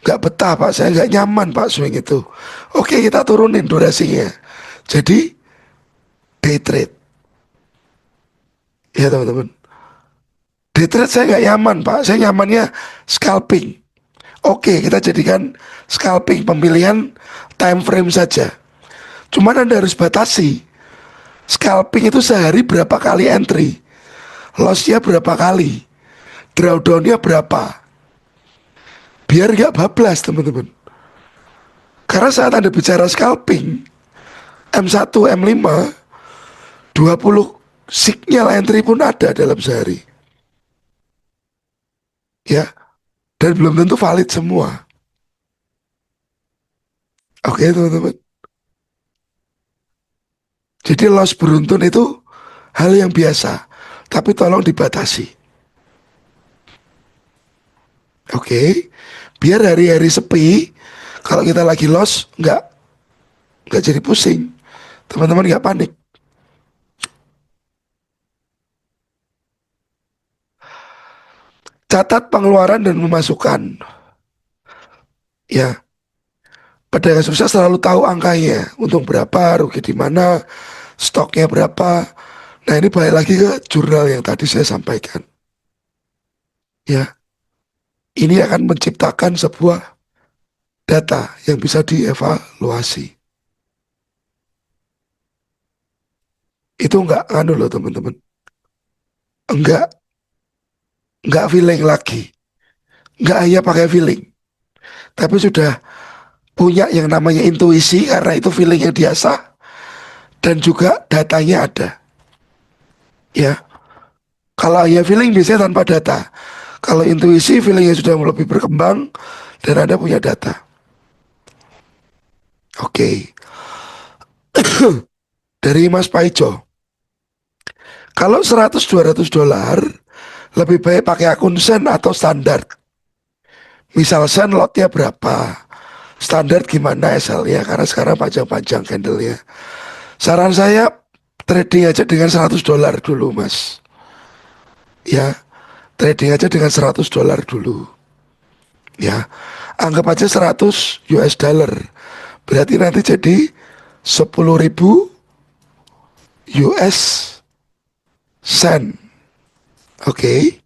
Gak betah Pak, saya gak nyaman Pak swing itu. Oke, kita turunin durasinya. Jadi, day trade. Ya teman-teman. Day trade saya gak nyaman Pak, saya nyamannya scalping. Oke, kita jadikan scalping pemilihan time frame saja. Cuman Anda harus batasi. Scalping itu sehari berapa kali entry, lossnya berapa kali, drawdownnya berapa, biar nggak bablas teman-teman. Karena saat Anda bicara scalping, M1, M5, 20 signal entry pun ada dalam sehari. Ya, dan belum tentu valid semua. Oke teman-teman. Jadi loss beruntun itu hal yang biasa, tapi tolong dibatasi. Oke, biar hari-hari sepi, kalau kita lagi loss, nggak jadi pusing, teman-teman nggak panik. Catat pengeluaran dan pemasukan. Ya, pedagang sukses selalu tahu angkanya, untung berapa, rugi di mana, stoknya berapa. Nah ini balik lagi ke jurnal yang tadi saya sampaikan. Ya, ini akan menciptakan sebuah data yang bisa dievaluasi. Itu nggak anu loh teman-teman, enggak nggak feeling lagi, nggak hanya pakai feeling, tapi sudah punya yang namanya intuisi karena itu feeling yang diasah dan juga datanya ada. Ya, kalau hanya feeling biasanya tanpa data. Kalau intuisi feelingnya sudah lebih berkembang dan Anda punya data. Oke, dari Mas Paijo. Kalau 100-200 dolar lebih baik pakai akun Sen atau standar. Misal Sen lotnya berapa? Standar gimana SL-nya? Karena sekarang panjang-panjang candle-nya. Saran saya trading aja dengan 100 dolar dulu mas. Ya, trading aja dengan 100 dolar dulu. Ya, anggap aja 100 US dollar. Berarti nanti jadi 10.000 US sen. Oke.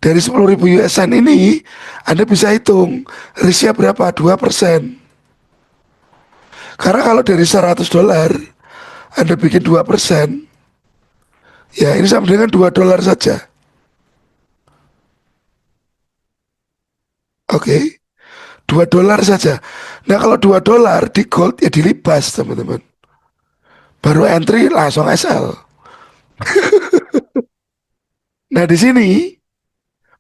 Dari 10.000 US sen ini, Anda bisa hitung risknya berapa? 2%. Karena kalau dari 100 dolar, Anda bikin 2%, ya ini sama dengan 2 dolar saja. Oke. 2 dolar saja. Nah kalau 2 dolar di gold ya dilibas teman-teman. Baru entry langsung SL. Nah di sini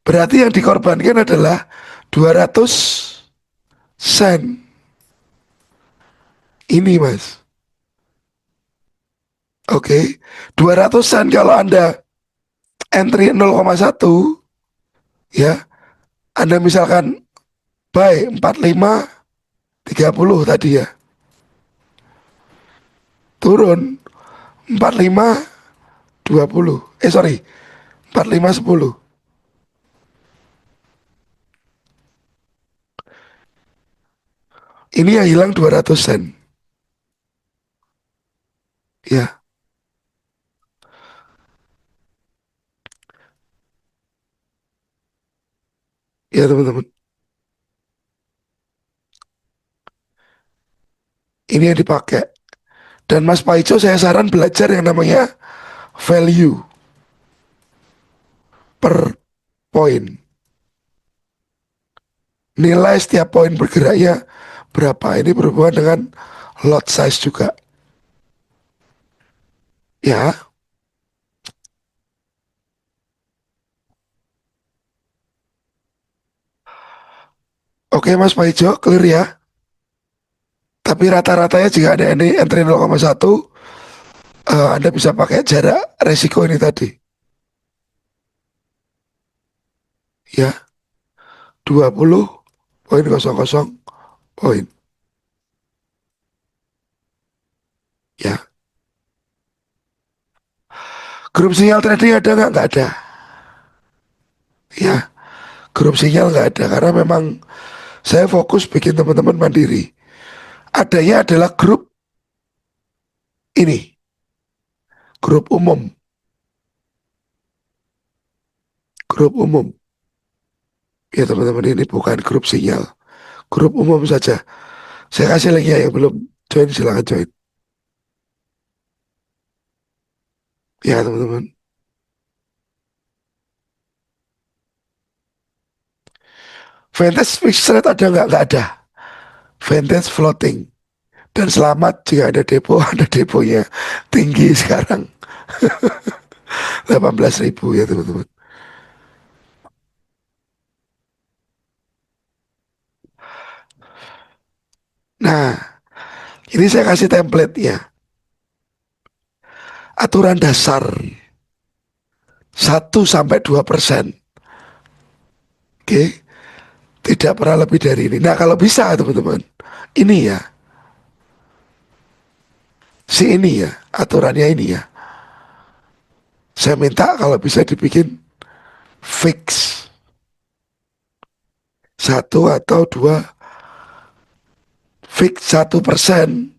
berarti yang dikorbankan adalah 200 sen. Ini mas. Oke. 200 sen kalau Anda entry 0,1 ya. Anda misalkan buy 45.30 tadi ya. Turun 45.20. Sorry. 45.10. Ini yang hilang 200 sen. Ya, ya teman-teman. Ini yang dipakai. Dan Mas Paijo saya saran belajar yang namanya value per poin. Nilai setiap poin bergeraknya berapa. Ini berhubungan dengan lot size juga. Ya, oke Mas Paijo, clear ya. Tapi rata-ratanya jika ada ini entry 0,1, Anda bisa pakai jarak resiko ini tadi. Ya, 20,00 poin. Ya, grup sinyal trading ada nggak? Nggak ada. Ya, grup sinyal nggak ada karena memang saya fokus bikin teman-teman mandiri. Adanya adalah ini, grup umum, grup umum. Ya teman-teman ini bukan grup sinyal, grup umum saja. Saya kasih linknya yang belum join silahkan join. Ya teman-teman. Vantage fixed rate ada nggak? Nggak ada. Vantage floating. Dan selamat jika ada depo, ada deponya tinggi sekarang 18.000 ya teman-teman. Nah, ini saya kasih template ya. Aturan dasar 1-2%. Oke, tidak pernah lebih dari ini. Nah, kalau bisa teman-teman, ini ya, si ini ya, aturannya ini ya. Saya minta kalau bisa dibikin fix satu atau dua, fix 1%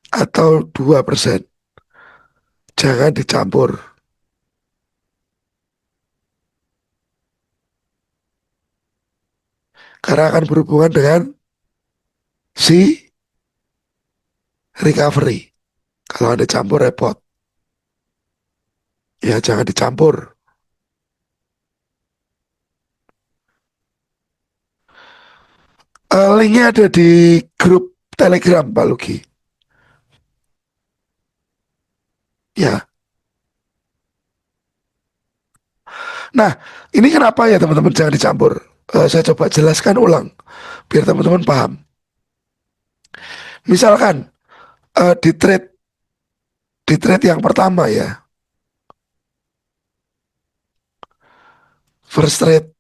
atau 2%. Jangan dicampur. Karena akan berhubungan dengan si recovery. Kalau Anda campur repot. Ya jangan dicampur. Linknya ada di grup Telegram Pak Lugi. Ya. Nah, ini kenapa ya teman-teman jangan dicampur. Saya coba jelaskan ulang biar teman-teman paham. Misalkan di trade yang pertama ya, first trade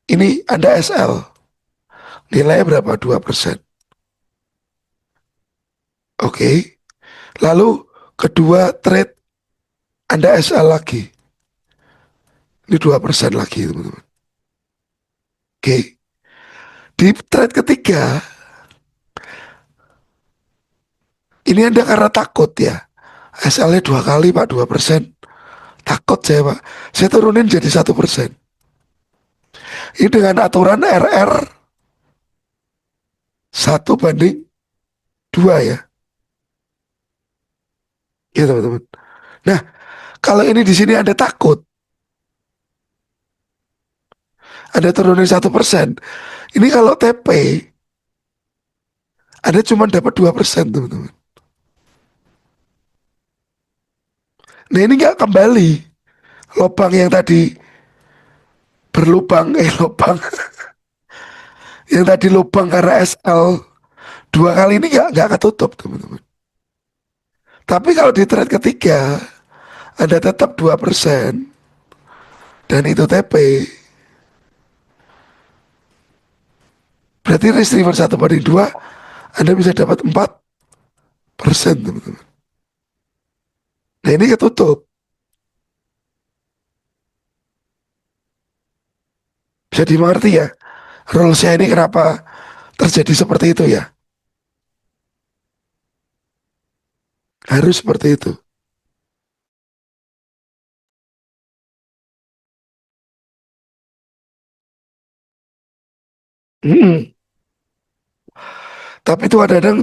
ini Anda SL, nilainya berapa? 2%. Oke. Lalu kedua trade Anda SL lagi. Ini 2% lagi teman-teman. Oke. Di trade ketiga, ini Anda karena takut ya. SL-nya 2 kali Pak, 2%. Takut saya Pak. Saya turunin jadi 1%. Ini dengan aturan RR 1 banding 2 ya. Ya teman-teman. Nah, kalau ini di sini Anda takut, Anda turunin 1%. Ini kalau TP, Anda cuma dapat 2% teman-teman. Nah ini nggak kembali. Lubang yang tadi berlubang, lubang. Yang tadi lubang karena SL 2 kali ini nggak ketutup teman-teman. Tapi kalau di trade ketiga, Anda tetap 2% dan itu TP. Berarti receiver 1 banding 2, Anda bisa dapat 4% teman-teman. Nah ini ketutup. Bisa dimengerti ya. Rulesnya ini kenapa terjadi seperti itu ya. Harus seperti itu. Hmm. Tapi itu kadang-kadang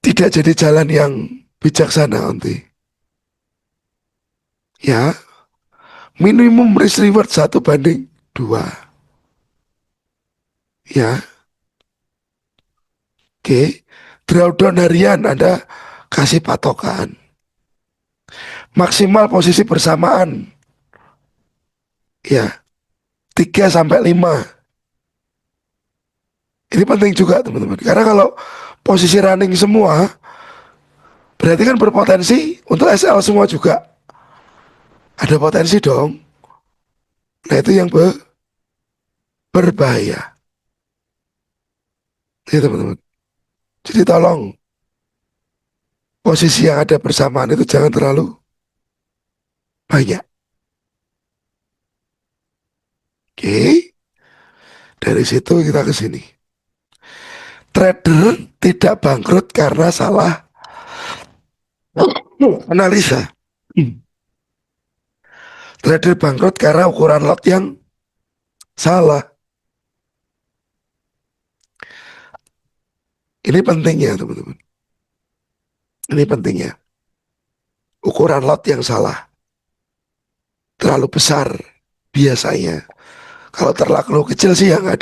tidak jadi jalan yang bijaksana nanti. Ya, minimum risk reward 1 banding 2. Ya, oke. Drawdown harian Anda kasih patokan. Maksimal posisi bersamaan. Ya, 3 sampai 5. Ini penting juga teman-teman. Karena kalau posisi running semua, berarti kan berpotensi untuk SL semua juga. Ada potensi dong. Nah itu yang berbahaya. Ya teman-teman. Jadi tolong posisi yang ada bersamaan itu jangan terlalu banyak. Oke. Dari situ kita ke sini. Trader tidak bangkrut karena salah analisa. Trader bangkrut karena ukuran lot yang salah. Ini pentingnya teman-teman. Ini pentingnya. Ukuran lot yang salah. Terlalu besar biasanya. Kalau terlalu kecil sih ya nggak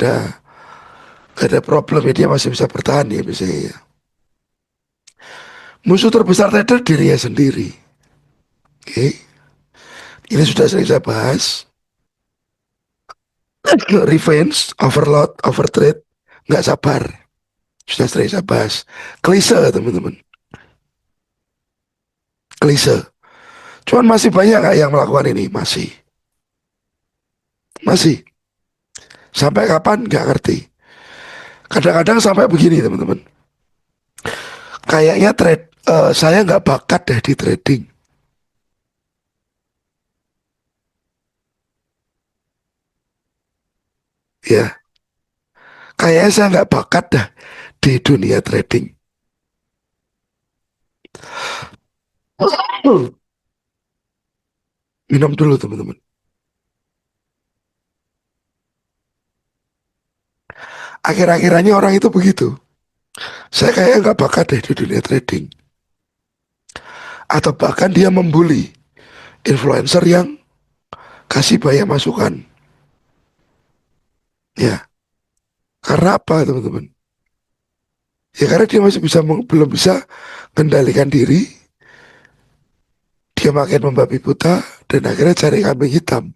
ada problem ya, dia masih bisa bertahan ya biasanya ya. Musuh terbesar trader dirinya sendiri. Oke. Ini sudah sering saya bahas. Revenge, overload, overtrade, nggak sabar. Sudah sering saya bahas. Klise teman-teman. Klise. Cuman masih banyak nggak yang melakukan ini? Masih. Masih. Sampai kapan nggak ngerti. Kadang-kadang sampai begini teman-teman. Kayaknya saya nggak bakat deh di trading. Ya, kayaknya saya nggak bakat dah di dunia trading. Hmm. Minum dulu teman-teman. Akhir-akhirannya orang itu begitu. Saya kayaknya nggak bakat deh di dunia trading. Atau bahkan dia membuli influencer yang kasih banyak masukan. Ya, karena apa teman-teman? Ya karena dia masih belum bisa kendalikan diri. Dia makin membabi buta dan akhirnya cari kambing hitam.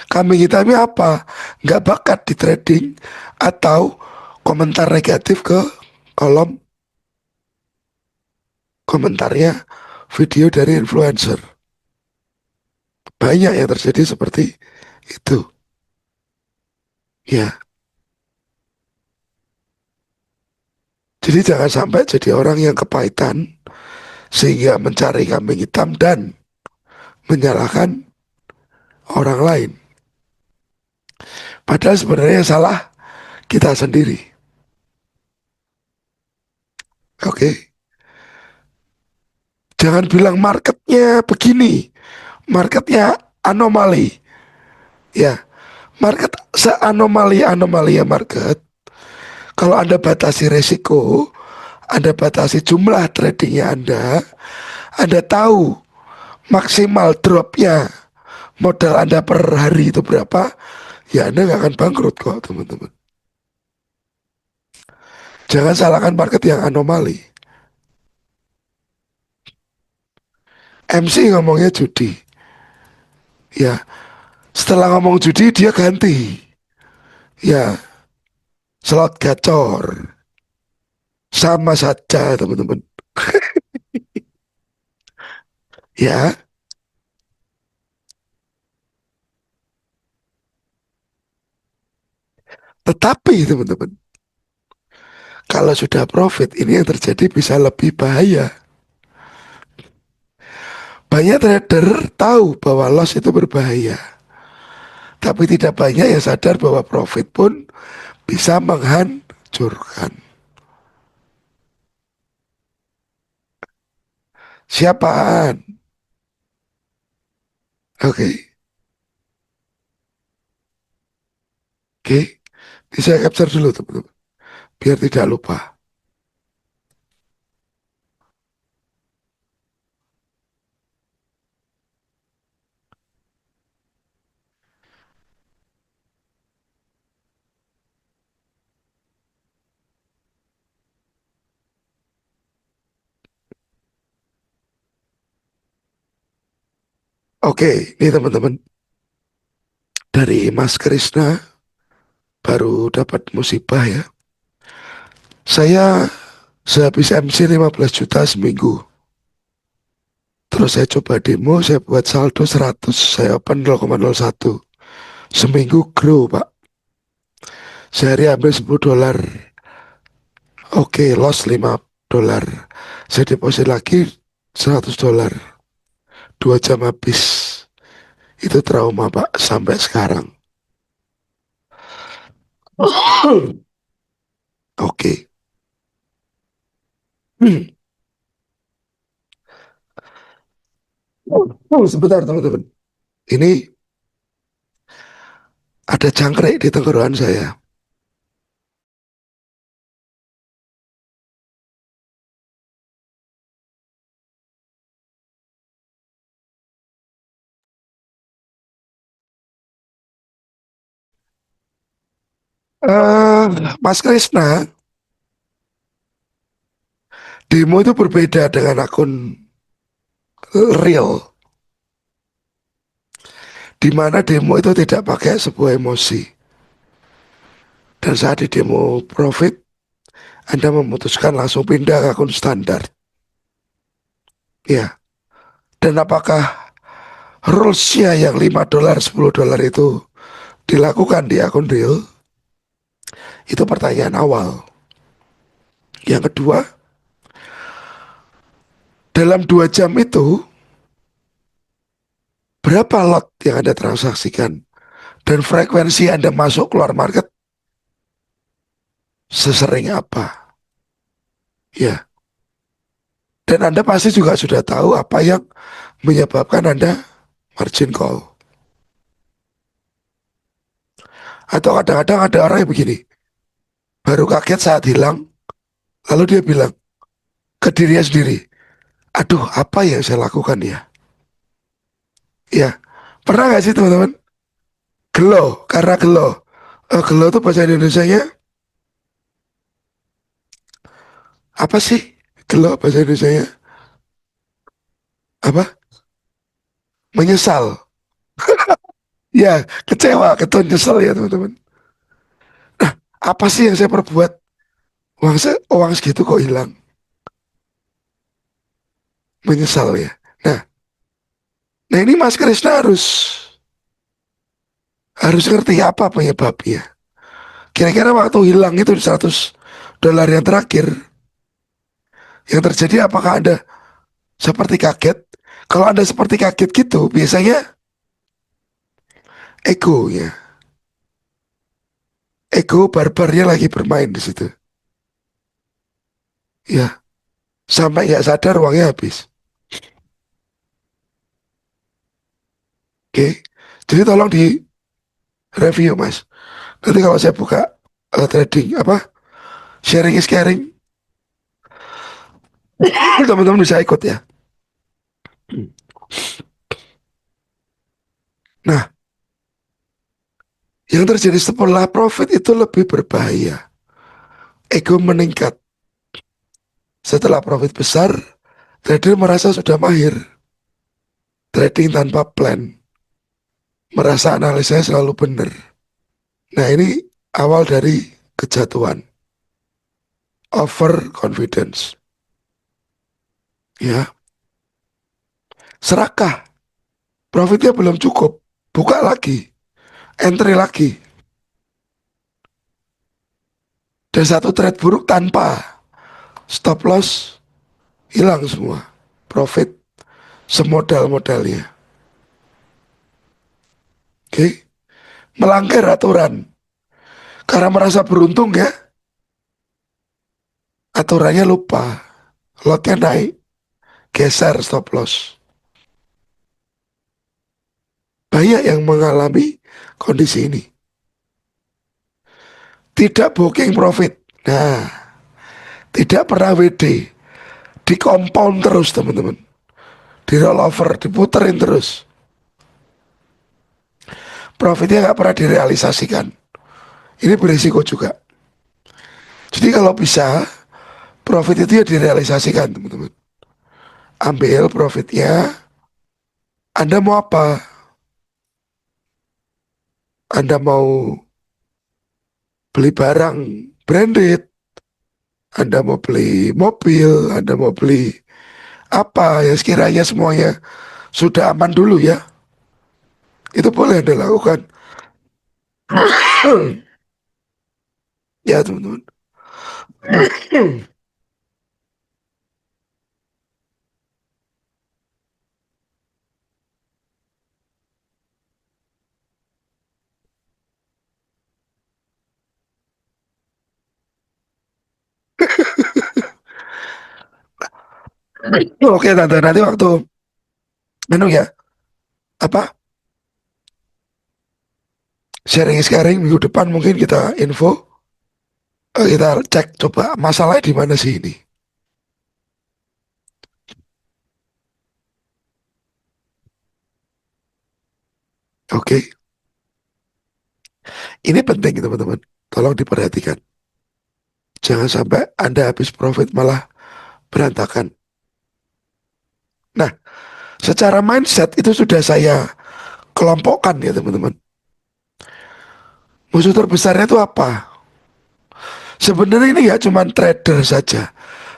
Kambing hitamnya apa? Nggak bakat di trading atau komentar negatif ke kolom komentarnya video dari influencer. Banyak yang terjadi seperti itu. Ya, jadi jangan sampai jadi orang yang kepahitan sehingga mencari kambing hitam dan menyalahkan orang lain. Padahal sebenarnya yang salah kita sendiri. Oke, jangan bilang marketnya begini, marketnya anomali. Ya, market seanomali ya market. Kalau Anda batasi resiko, Anda batasi jumlah tradingnya Anda tahu maksimal dropnya modal Anda per hari itu berapa, ya Anda nggak akan bangkrut kok teman-teman. Jangan salahkan market yang anomali. MC ngomongnya judi, ya setelah ngomong judi dia ganti, ya slot gacor, sama saja teman-teman. Ya, tetapi teman-teman, kalau sudah profit ini yang terjadi bisa lebih bahaya. Banyak trader tahu bahwa loss itu berbahaya, tapi tidak banyak yang sadar bahwa profit pun bisa menghancurkan. Siapaan? Oke, oke. Ini saya capture dulu teman-teman, biar tidak lupa. Oke, ini teman-teman dari Mas Krisna baru dapat musibah ya. Saya sehabis MC 15 juta seminggu. Terus saya coba demo, saya buat saldo 100, saya open 0,01. Seminggu grow, Pak. Sehari ambil 10 dolar. Oke, loss 5 dolar. Saya deposit lagi 100 dolar. 2 jam habis. Itu trauma, Pak, sampai sekarang. Oke. Hmm. Oh, sebentar, teman-teman. Ini ada cangkrek di tenggorokan saya. Mas Krisna, demo itu berbeda dengan akun real, di mana demo itu tidak pakai sebuah emosi. Dan saat di demo profit, Anda memutuskan langsung pindah ke akun standar. Ya, dan apakah rulesnya yang 5 dolar 10 dolar itu dilakukan di akun real, itu pertanyaan awal. Yang kedua, dalam 2 jam itu berapa lot yang Anda transaksikan dan frekuensi Anda masuk keluar market sesering apa? Ya, dan Anda pasti juga sudah tahu apa yang menyebabkan Anda margin call. Atau kadang-kadang ada orang yang begini, baru kaget saat hilang, lalu dia bilang ke dirinya sendiri, aduh apa yang saya lakukan ya? Ya, pernah gak sih teman-teman? Gelo, karena gelo. Gelo itu bahasa Indonesianya apa sih? Gelo bahasa Indonesianya apa? Menyesal. Ya, kecewa, ketun, nyesel ya teman-teman. Apa sih yang saya perbuat? Uang segitu kok hilang? Menyesal ya. Nah, ini Mas Krisna harus ngerti apa penyebabnya. Kira-kira waktu hilang itu 100 dolar yang terakhir, yang terjadi apakah Anda seperti kaget? Kalau Anda seperti kaget gitu, biasanya ego ya. Ego barbarnya lagi bermain di situ. Ya, sampai nggak sadar uangnya habis. Oke, jadi tolong di review Mas. Nanti kalau saya buka trading apa sharing is caring, teman-teman bisa ikut ya. Nah, yang terjadi setelah profit itu lebih berbahaya. Ego meningkat. Setelah profit besar, trader merasa sudah mahir. Trading tanpa plan. Merasa analisanya selalu benar. Nah, ini awal dari kejatuhan. Over confidence. Ya, serakah. Profitnya belum cukup. Buka lagi. Entry lagi. Dan satu trade buruk tanpa stop loss hilang semua. Profit semodal-modalnya. Oke. Melanggar aturan. Karena merasa beruntung ya. Aturannya lupa. Lotnya naik. Geser stop loss. Banyak yang mengalami kondisi ini. Tidak booking profit. Nah, tidak pernah WD. Di compound terus teman-teman. Di rollover, diputerin terus. Profitnya nggak pernah direalisasikan. Ini berisiko juga. Jadi kalau bisa, profit itu ya direalisasikan teman-teman. Ambil profitnya. Anda mau apa? Anda mau beli barang branded, Anda mau beli mobil, Anda mau beli apa ya sekiranya semuanya sudah aman dulu ya. Itu boleh Anda lakukan. Ya teman-teman. Oke tante, nanti waktu ya apa sharing minggu depan mungkin kita info, kita cek coba masalahnya di mana sih ini. Oke, ini penting teman-teman. Tolong diperhatikan. Jangan sampai Anda habis profit malah berantakan. Nah, secara mindset itu sudah saya kelompokkan ya teman-teman. Musuh terbesarnya itu apa? Sebenarnya ini ya cuma trader saja.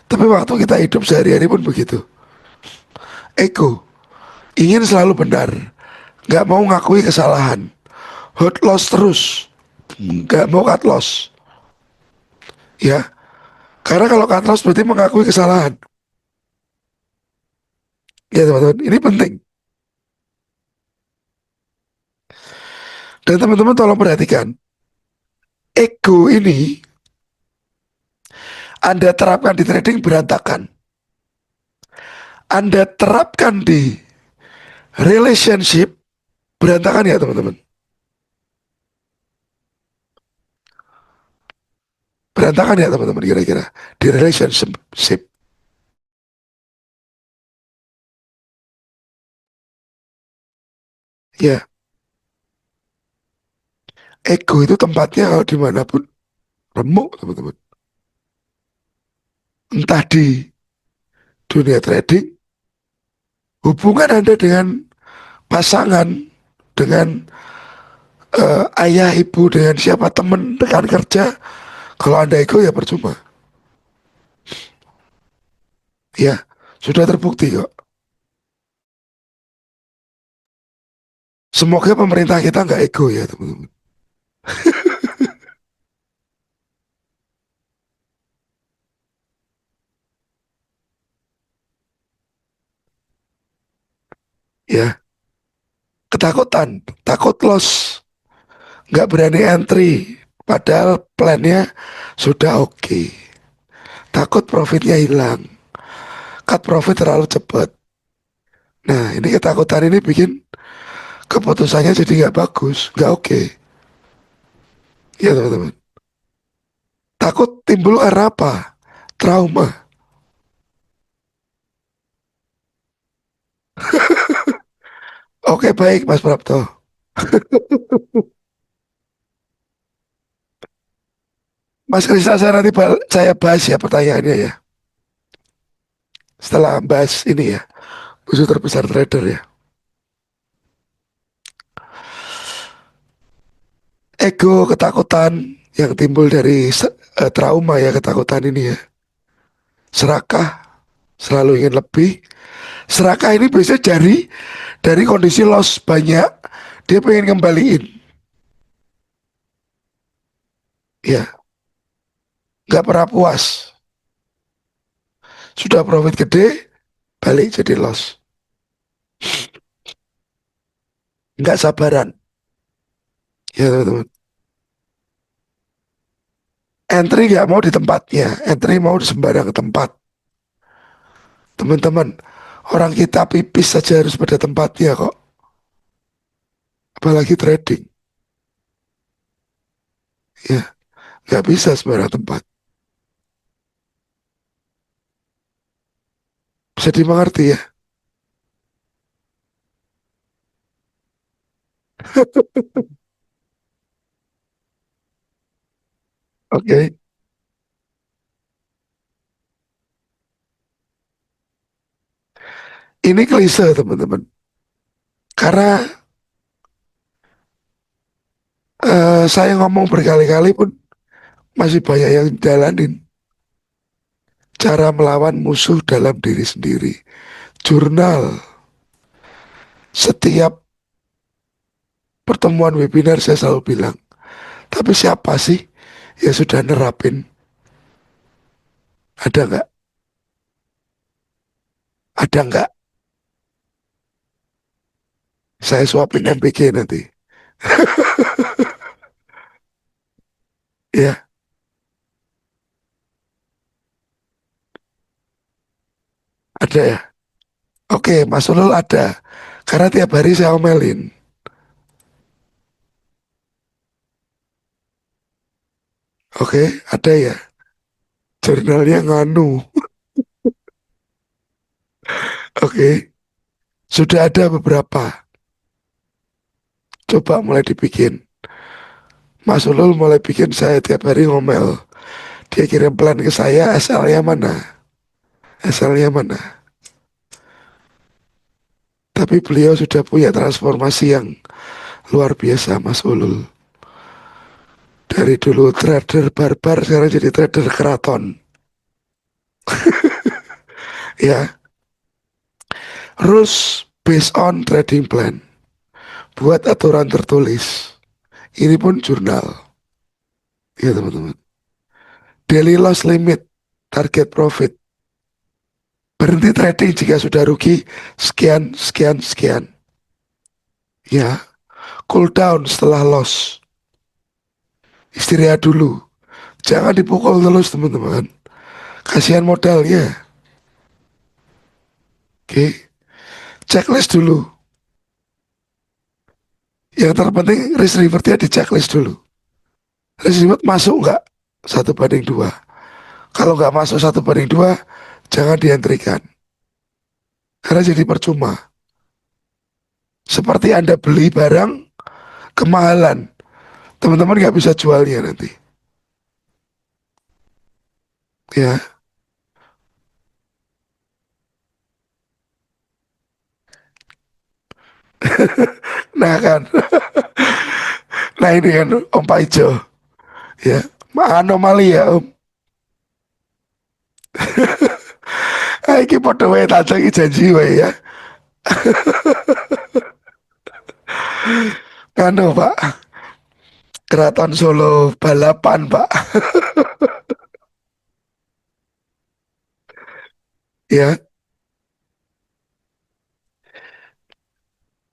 Tapi waktu kita hidup sehari-hari pun begitu. Ego. ingin selalu benar, nggak mau ngakui kesalahan, hot loss terus, nggak mau cut loss, ya. Karena kalau cut loss berarti mengakui kesalahan, ya teman-teman. Ini penting. Dan teman-teman tolong perhatikan, ego ini Anda terapkan di trading berantakan. Anda terapkan di relationship berantakan ya teman-teman. Berantakan ya teman-teman kira-kira di relationship. Ya, ego itu tempatnya kalau dimanapun remuk teman-teman. Entah di dunia trading, hubungan Anda dengan pasangan, dengan ayah, ibu, dengan siapa teman, rekan kerja. Kalau Anda ego ya percuma. Ya, sudah terbukti kok. Semoga pemerintah kita nggak ego ya teman-teman. Ya, ketakutan, takut loss, nggak berani entry. Padahal plannya sudah oke. Takut profitnya hilang, cut profit terlalu cepat. Nah, ini ketakutan ini bikin keputusannya jadi nggak bagus, nggak oke. Ya teman-teman. Takut timbul karena apa? Trauma. Oke baik Mas Prapto. Mas Krista saya nanti saya bahas ya pertanyaannya ya. Setelah bahas ini ya, musuh terbesar trader ya. Ego, ketakutan yang timbul dari trauma ya, ketakutan ini ya. Serakah, selalu ingin lebih. Serakah ini biasanya dari kondisi loss banyak, dia pengen kembaliin. Ya, nggak pernah puas. Sudah profit gede, balik jadi loss. Nggak sabaran. Ya teman-teman. Entry nggak mau di tempatnya, entry mau di sembarang tempat. Teman-teman, orang kita pipis saja harus pada tempatnya kok. Apalagi trading. Ya, nggak bisa sembarang tempat. Bisa dimengerti ya. Oke. Ini klise teman-teman. Karena saya ngomong berkali-kali pun masih banyak yang jalanin. Cara melawan musuh dalam diri sendiri. Jurnal. Setiap pertemuan webinar saya selalu bilang. Tapi siapa sih yang sudah nerapin? Ada nggak? Ada nggak? Saya suapin MPG nanti. Ya, ada ya. Oke, Mas Ulul ada. Karena tiap hari saya omelin. Oke, ada ya. Jurnalnya nganu. Oke, sudah ada beberapa. Coba mulai dibikin. Mas Ulul mulai bikin saya tiap hari ngomel. Dia kirim plan ke saya, SL-nya mana? SL-nya mana? Tapi beliau sudah punya transformasi yang luar biasa, Mas Ulul. Dari dulu trader barbar, sekarang jadi trader keraton. Ya, rules. based on trading plan. Buat aturan tertulis. Ini pun jurnal. Ya teman-teman. Daily loss limit. Target profit. Berhenti trading jika sudah rugi sekian, sekian, sekian. Ya, cool down setelah loss. Istirahat dulu. Jangan dipukul terus teman-teman. Kasihan modalnya. Oke. Checklist dulu. Yang terpenting risk rewardnya di checklist dulu. Risk reward masuk nggak? 1:2. Kalau nggak masuk 1:2, jangan diantrikan. Karena jadi percuma. Seperti Anda beli barang kemahalan. Teman-teman nggak bisa jualnya nanti. Ya, nah kan. Nah ini kan Om Paijo. Ya, anomali ya Om. Iki podo wae tak janji wae ya. Kanu Pak, Keraton Solo balapan Pak. Ya,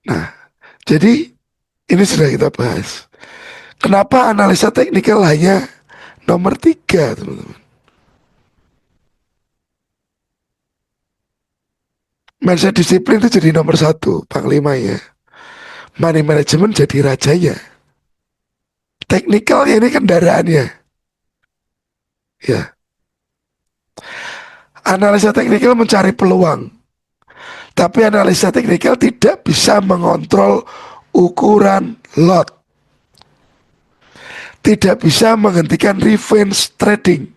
nah jadi ini sudah kita bahas. Kenapa analisa teknikal hanya nomor 3 teman-teman? Mindset disiplin itu jadi nomor 1, panglimanya. Money management jadi rajanya. Teknikalnya ini kendaraannya. Ya, analisa teknikal mencari peluang. Tapi analisa teknikal tidak bisa mengontrol ukuran lot. Tidak bisa menghentikan revenge trading.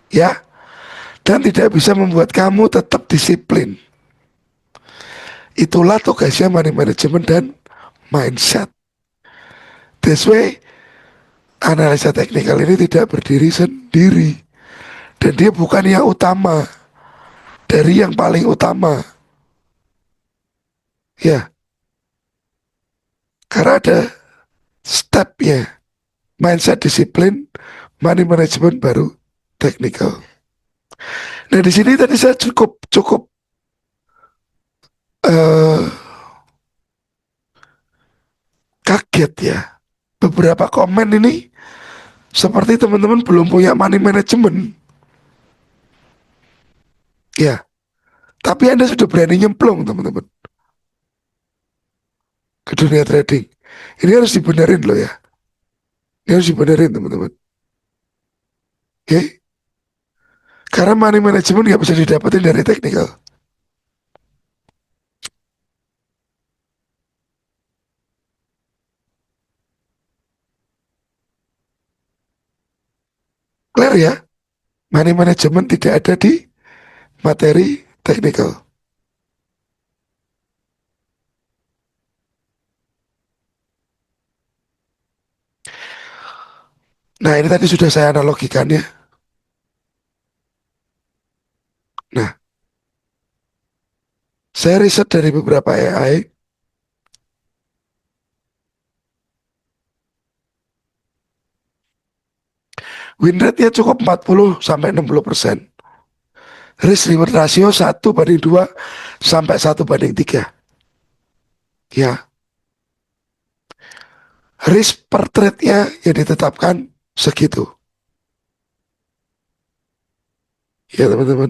Ya, dan tidak bisa membuat kamu tetap disiplin. Itulah tugasnya money management dan mindset. This way, analisa teknikal ini tidak berdiri sendiri. Dan dia bukan yang utama. Dari yang paling utama. Ya, karena ada stepnya. Mindset disiplin, money management baru technical. Nah di sini tadi saya cukup cukup uh, kaget ya. Beberapa komen ini seperti teman-teman belum punya money management. Ya, tapi Anda sudah berani nyemplung teman-teman ke dunia trading. Ini harus dibenerin loh ya. Ini harus dibenerin teman-teman. Oke? Karena money management nggak bisa didapetin dari technical. Clear ya? Money management tidak ada di materi technical. Nah ini tadi sudah saya analogikan ya. Nah, saya riset dari beberapa AI. Win rate-nya cukup 40-60%. Risk reward ratio 1:2 sampai 1:3. Ya, risk per trade-nya yang ditetapkan segitu. Ya teman-teman.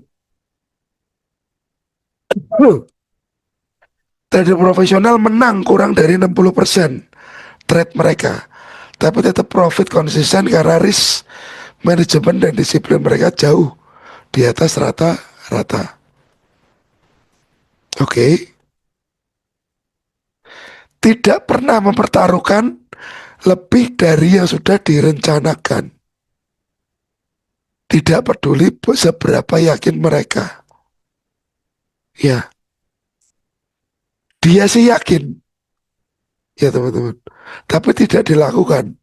Trader profesional menang kurang dari 60% trade mereka. Tapi tetap profit konsisten karena risk manajemen dan disiplin mereka jauh di atas rata-rata. Oke. Tidak pernah mempertaruhkan lebih dari yang sudah direncanakan. Tidak peduli seberapa yakin mereka. Ya, dia sih yakin. Ya teman-teman. Tapi tidak dilakukan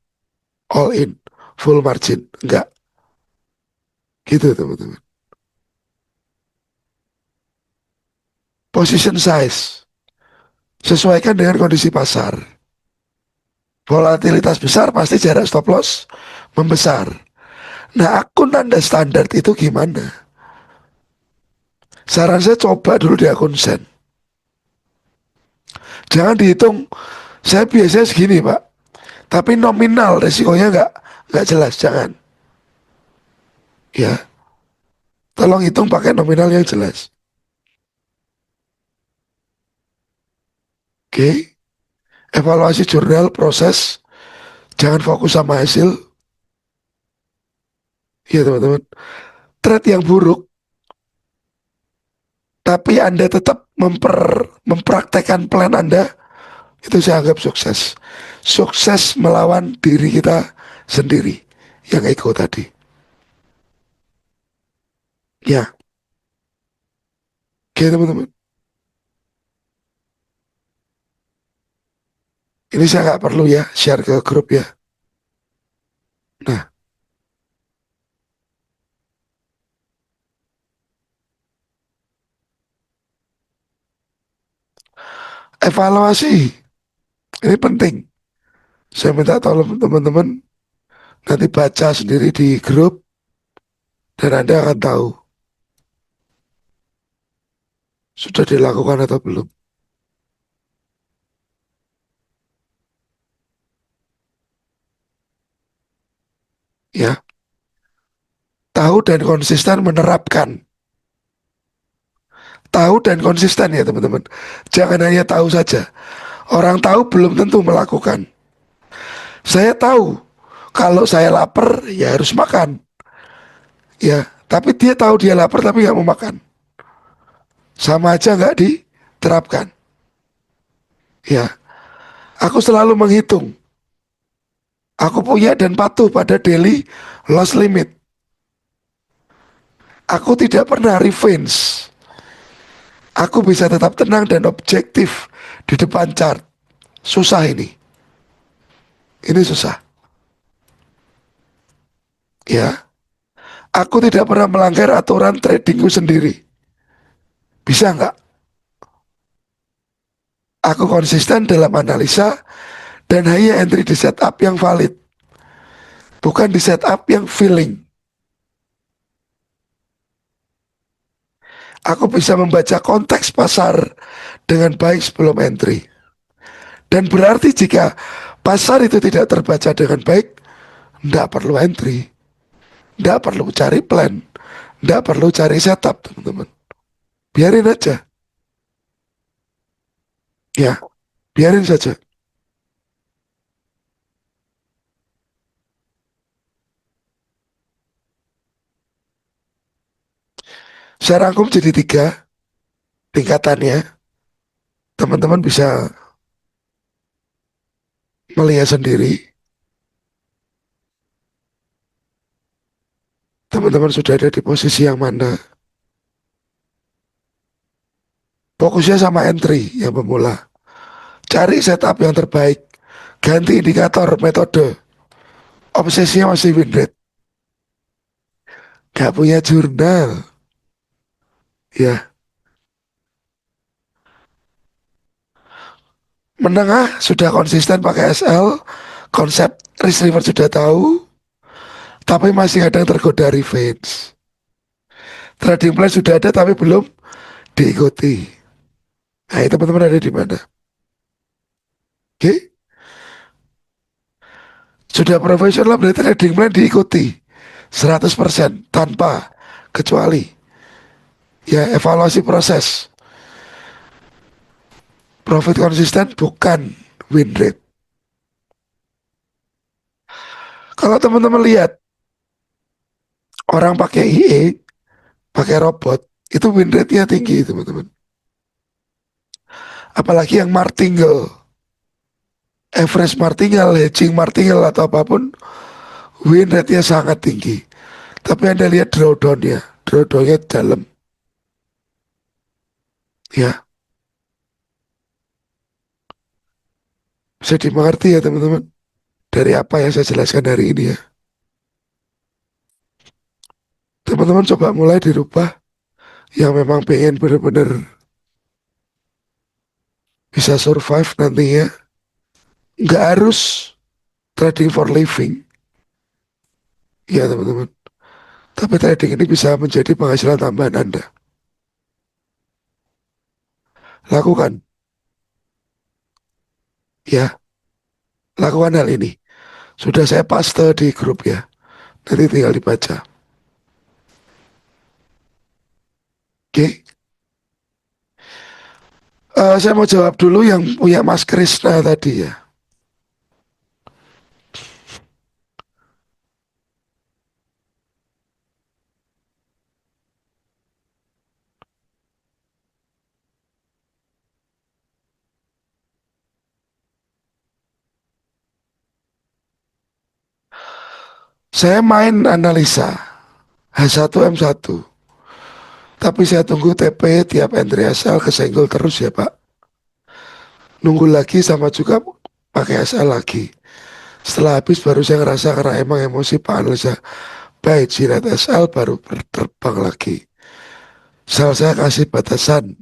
all in, full margin. Enggak. Gitu teman-teman. Position size. Sesuaikan dengan kondisi pasar. Volatilitas besar pasti jarak stop loss membesar. Nah, akun tanda standar itu gimana? Saran saya coba dulu di akun Sen. Jangan dihitung, saya biasanya segini Pak. Tapi nominal resikonya nggak jelas, jangan. Ya, tolong hitung pakai nominal yang jelas. Oke, evaluasi jurnal proses, jangan fokus sama hasil. Ya teman-teman, trade yang buruk, tapi Anda tetap mempraktekkan plan Anda, itu saya anggap sukses. Sukses melawan diri kita sendiri, yang ego tadi. Ya, oke teman-teman. Ini saya nggak perlu ya share ke grup ya. Nah, evaluasi ini penting. Saya minta tolong teman-teman nanti baca sendiri di grup dan Anda akan tahu sudah dilakukan atau belum. Ya, tahu dan konsisten menerapkan. Tahu dan konsisten ya teman-teman. Jangan hanya tahu saja. Orang tahu belum tentu melakukan. Saya tahu kalau saya lapar ya harus makan. Ya, tapi dia tahu dia lapar tapi nggak mau makan. Sama aja nggak diterapkan. Ya, aku selalu menghitung. Aku punya dan patuh pada daily loss limit. Aku tidak pernah revenge. Aku bisa tetap tenang dan objektif di depan chart. Susah ini. Ini susah. Ya, aku tidak pernah melanggar aturan tradingku sendiri. Bisa nggak? Aku konsisten dalam analisa dan hanya entry di setup yang valid. Bukan di setup yang feeling. Aku bisa membaca konteks pasar dengan baik sebelum entry. Dan berarti jika pasar itu tidak terbaca dengan baik, tidak perlu entry, tidak perlu cari plan, tidak perlu cari setup, teman-teman. Biarin aja, ya, biarin saja. Saya rangkum jadi tiga tingkatannya. Teman-teman bisa melihat sendiri. Teman-teman sudah ada di posisi yang mana. Fokusnya sama entry yang pemula. Cari setup yang terbaik. Ganti indikator metode. Obsesinya masih win rate. Gak punya jurnal. Ya, menengah sudah konsisten pakai SL. Konsep receiver sudah tahu. Tapi masih kadang tergoda revenge. Trading plan sudah ada tapi belum diikuti. Nah, teman-teman ada di mana? Oke, sudah profesional berarti trading plan diikuti 100% tanpa kecuali ya evaluasi proses. Profit konsisten bukan win rate. Kalau teman-teman lihat orang pakai IE, pakai robot, itu win rate-nya tinggi teman-teman. Apalagi yang martingale, average martingale, hedging martingale atau apapun, win rate-nya sangat tinggi. Tapi Anda lihat drawdown-nya, drawdown-nya dalam. Ya, bisa dimengerti ya teman-teman. Dari apa yang saya jelaskan hari ini ya. Teman-teman coba mulai dirubah yang memang pengen bener-bener bisa survive nantinya, nggak harus trading for living, ya teman-teman. Tapi trading ini bisa menjadi penghasilan tambahan Anda. Lakukan, ya, lakukan hal ini. Sudah saya paste di grup ya, nanti tinggal dibaca. Oke. Saya mau jawab dulu yang punya Mas Krisna tadi ya. Saya main analisa H1M1, tapi saya tunggu TP tiap entry SL kesenggol terus ya Pak. Nunggu lagi sama juga pakai SL lagi. Setelah habis baru saya ngerasa karena emang emosi Pak analisa baik jirat SL baru terbang lagi. Sel saya kasih batasan,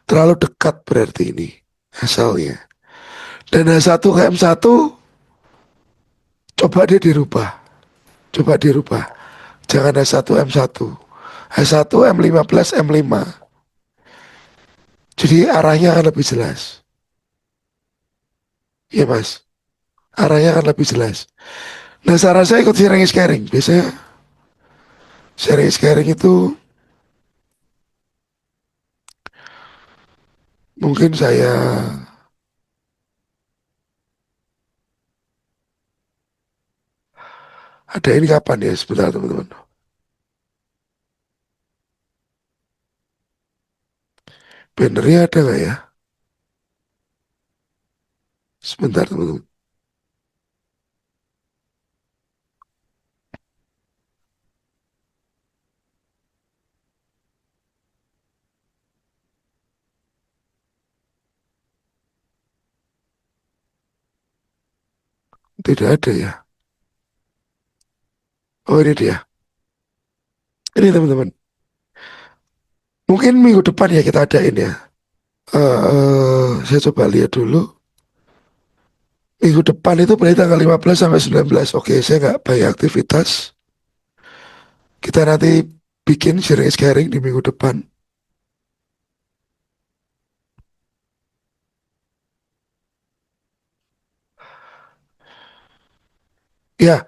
terlalu dekat berarti ini SL-nya. Dan H1 ke M1 coba dia dirubah, coba dirubah. Jangan H1 M1, H1 M15 M5. Jadi arahnya akan lebih jelas. Iya mas, arahnya akan lebih jelas. Nah saran saya ikut sharing is caring. Biasanya sharing is caring itu mungkin saya ada ini kapan ya sebentar teman-teman. Bannernya ada nggak ya? Sebentar teman-teman. Tidak ada ya. Oh ini dia. Ini teman-teman. Mungkin minggu depan ya kita adain ya. Saya coba lihat dulu. Minggu depan itu berarti tanggal 15 sampai 19. Oke, saya nggak banyak aktivitas. Kita nanti bikin sharing is caring di minggu depan. Ya,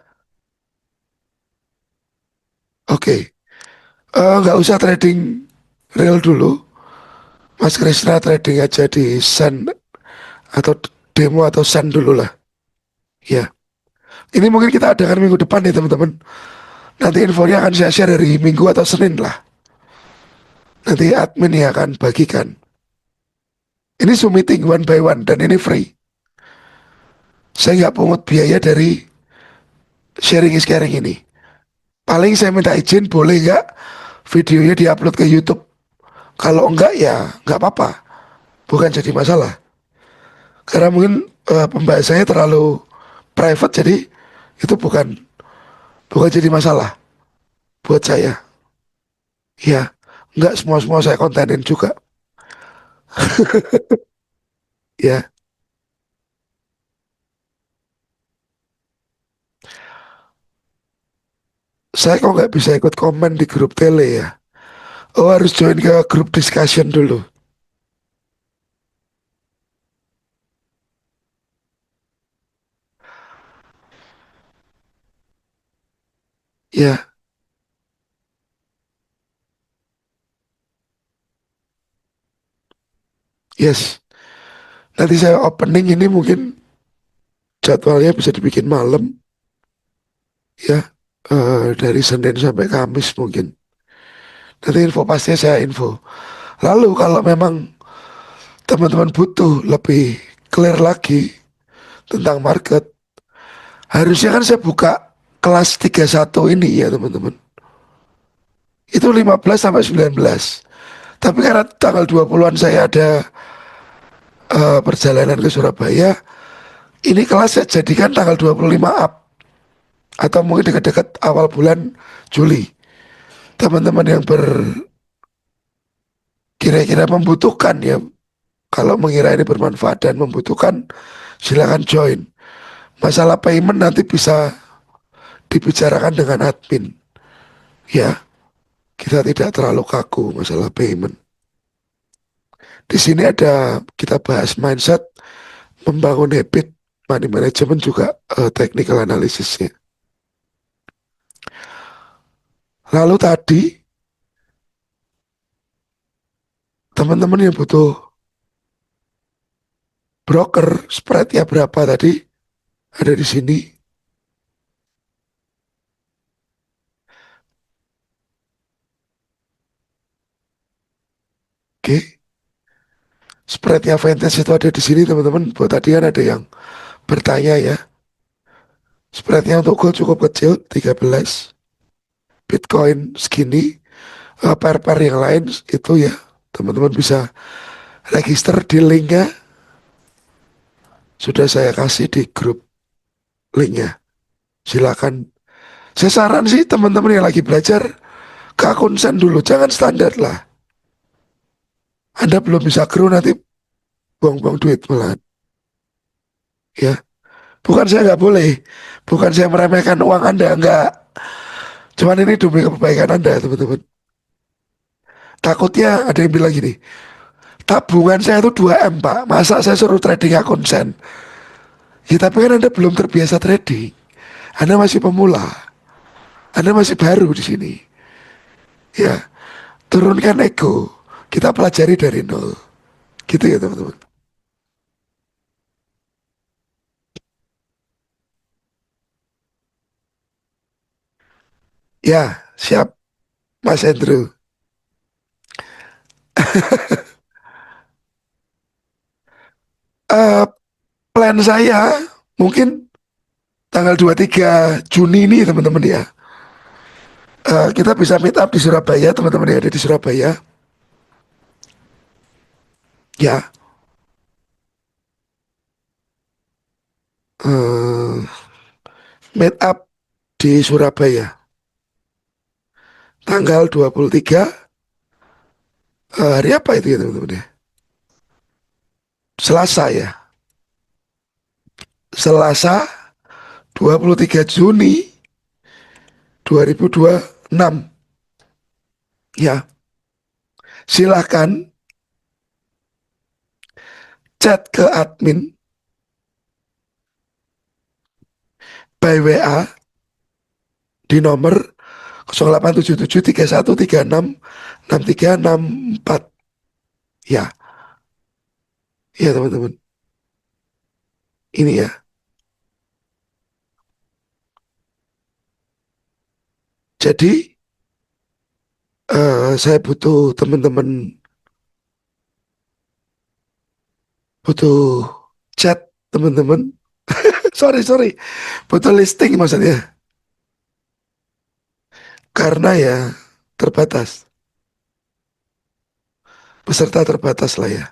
oke. Nggak usah trading real dulu. Mas Krisna trading aja di Sun atau demo atau Sun dulu lah. Ya, ini mungkin kita adakan minggu depan nih teman-teman. Nanti infonya akan saya share dari Minggu atau Senin lah. Nanti admin yang akan bagikan. Ini Zoom meeting one by one dan ini free. Saya nggak pungut biaya dari sharing is caring ini. Paling saya minta izin boleh nggak videonya diupload ke YouTube. Kalau enggak ya nggak apa-apa. Bukan jadi masalah. Karena mungkin pembahasannya terlalu private jadi itu bukan bukan jadi masalah buat saya. Ya, nggak semua-semua saya kontenin juga. Ya, saya kok nggak bisa ikut komen di grup tele ya. Oh harus join ke grup discussion dulu. Ya, yes. Nanti saya opening ini mungkin jadwalnya bisa dibikin malam ya. Dari Senin sampai Kamis mungkin. Nanti info pastinya saya info. Lalu kalau memang teman-teman butuh lebih clear lagi tentang market, harusnya kan saya buka kelas 31 ini ya teman-teman. Itu 15 sampai 19. Tapi karena tanggal 20-an saya ada perjalanan ke Surabaya, ini kelas saya jadikan tanggal 25 up atau mungkin dekat-dekat awal bulan Juli. Teman-teman yang bergabung kira-kira membutuhkan ya, kalau mengira ini bermanfaat dan membutuhkan, silakan join. Masalah payment nanti bisa dibicarakan dengan admin ya. Kita tidak terlalu kaku masalah payment. Di sini ada kita bahas mindset, membangun habit, money management juga technical analisisnya. Lalu tadi teman-teman yang butuh broker spreadnya berapa tadi ada di sini. Oke, spreadnya Vantage itu ada di sini teman-teman. Buat tadi kan ada yang bertanya ya. Spreadnya untuk gold cukup kecil 13, Bitcoin segini, pair-pair yang lain itu ya teman-teman bisa register di linknya. Sudah saya kasih di grup linknya. Silakan. Saya saran sih teman-teman yang lagi belajar ke akun sen dulu, jangan standar lah. Anda belum bisa grow nanti buang-buang duit malah ya. Bukan saya nggak boleh, bukan saya meremehkan uang Anda, enggak. Cuman ini demi kebaikan Anda teman-teman. Takutnya ada yang bilang gini, tabungan saya itu 2 M pak, masa saya suruh trading akun sen? Ya tapi kan Anda belum terbiasa trading, Anda masih pemula, Anda masih baru di sini. Ya, turunkan ego, kita pelajari dari nol. Gitu ya teman-teman. Ya, siap Mas Andrew. Eh, Plan saya mungkin tanggal 23 Juni ini teman-teman ya. Kita bisa meet up di Surabaya, teman-teman yang ada di Surabaya. Ya, eh, meet up di Surabaya tanggal 23, hari apa itu ya teman-teman ya? Selasa ya. Selasa 23 Juni 2026. Ya, silahkan chat ke admin by WA di nomor 0877 3136 6364. Ya, ya teman-teman. Ini ya. Jadi saya butuh teman-teman, butuh chat teman-teman. Sorry, butuh listing maksudnya. Karena ya terbatas, peserta terbatas lah ya.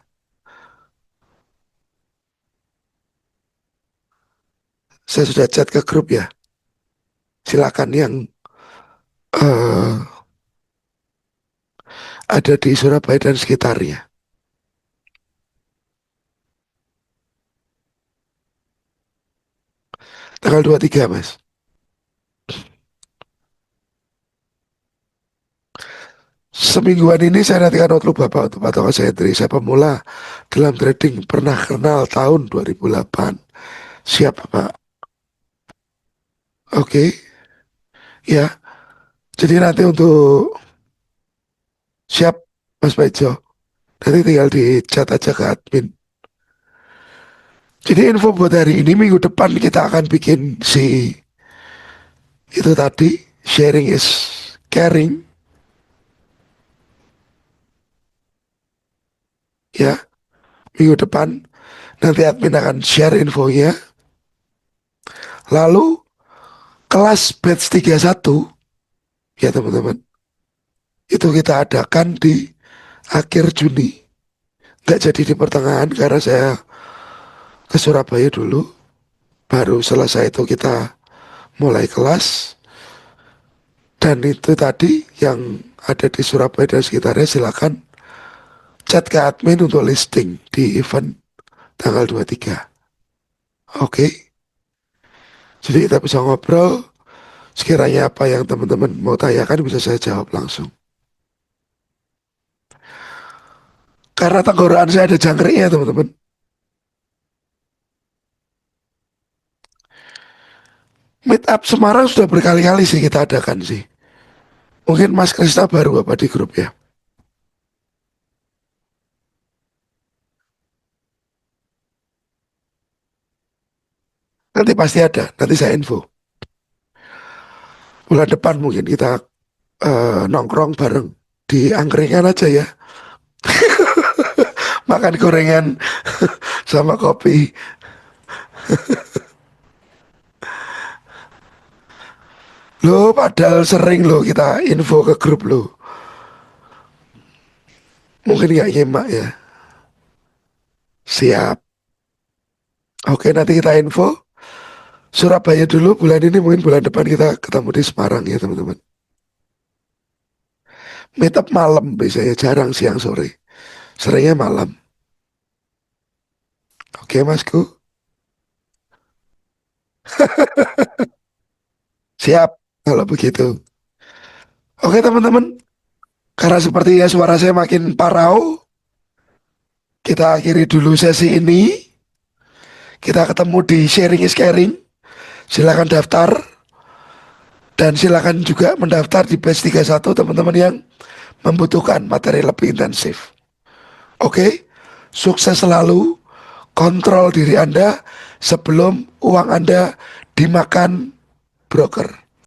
Saya sudah chat ke grup ya. Silakan yang eh, ada di Surabaya dan sekitarnya. Tanggal 23 Mas. Semingguan ini saya nantikan outlook Bapak untuk patokan saya dari saya pemula dalam trading, pernah kenal tahun 2008. Siap Bapak. Oke, ya. Jadi nanti untuk siap Mas Paijo. Nanti tinggal di chat aja ke admin. Jadi info buat hari ini, minggu depan kita akan bikin si itu tadi, sharing is caring ya. Minggu depan nanti admin akan share infonya. Lalu kelas batch 31 ya teman-teman, itu kita adakan di akhir Juni. Nggak jadi di pertengahan karena saya ke Surabaya dulu. Baru selesai itu kita mulai kelas. Dan itu tadi yang ada di Surabaya dan sekitarnya silakan chat ke admin untuk listing di event tanggal 23. Oke, jadi kita bisa ngobrol, sekiranya apa yang teman-teman mau tanyakan bisa saya jawab langsung. Karena tenggorokan saya ada jangkriknya teman-teman. Meet up Semarang sudah berkali-kali sih kita adakan sih. Mungkin Mas Krista baru apa di grup ya. Nanti pasti ada, nanti saya info. Bulan depan mungkin kita nongkrong bareng di angkringan aja ya. Makan gorengan sama kopi. Loh, padahal sering loh kita info ke grup loh. Mungkin nggak nyimak ya. Siap. Oke, nanti kita info. Surabaya dulu bulan ini, mungkin bulan depan kita ketemu di Semarang ya teman-teman. Meet up malam biasanya, jarang siang sore. Seringnya malam. Oke Masku. Siap kalau begitu. Oke teman-teman, karena sepertinya suara saya makin parau, kita akhiri dulu sesi ini. Kita ketemu di sharing is caring. Silakan daftar dan silakan juga mendaftar di batch 31 teman-teman yang membutuhkan materi lebih intensif. Oke, sukses selalu. Kontrol diri Anda sebelum uang Anda dimakan broker.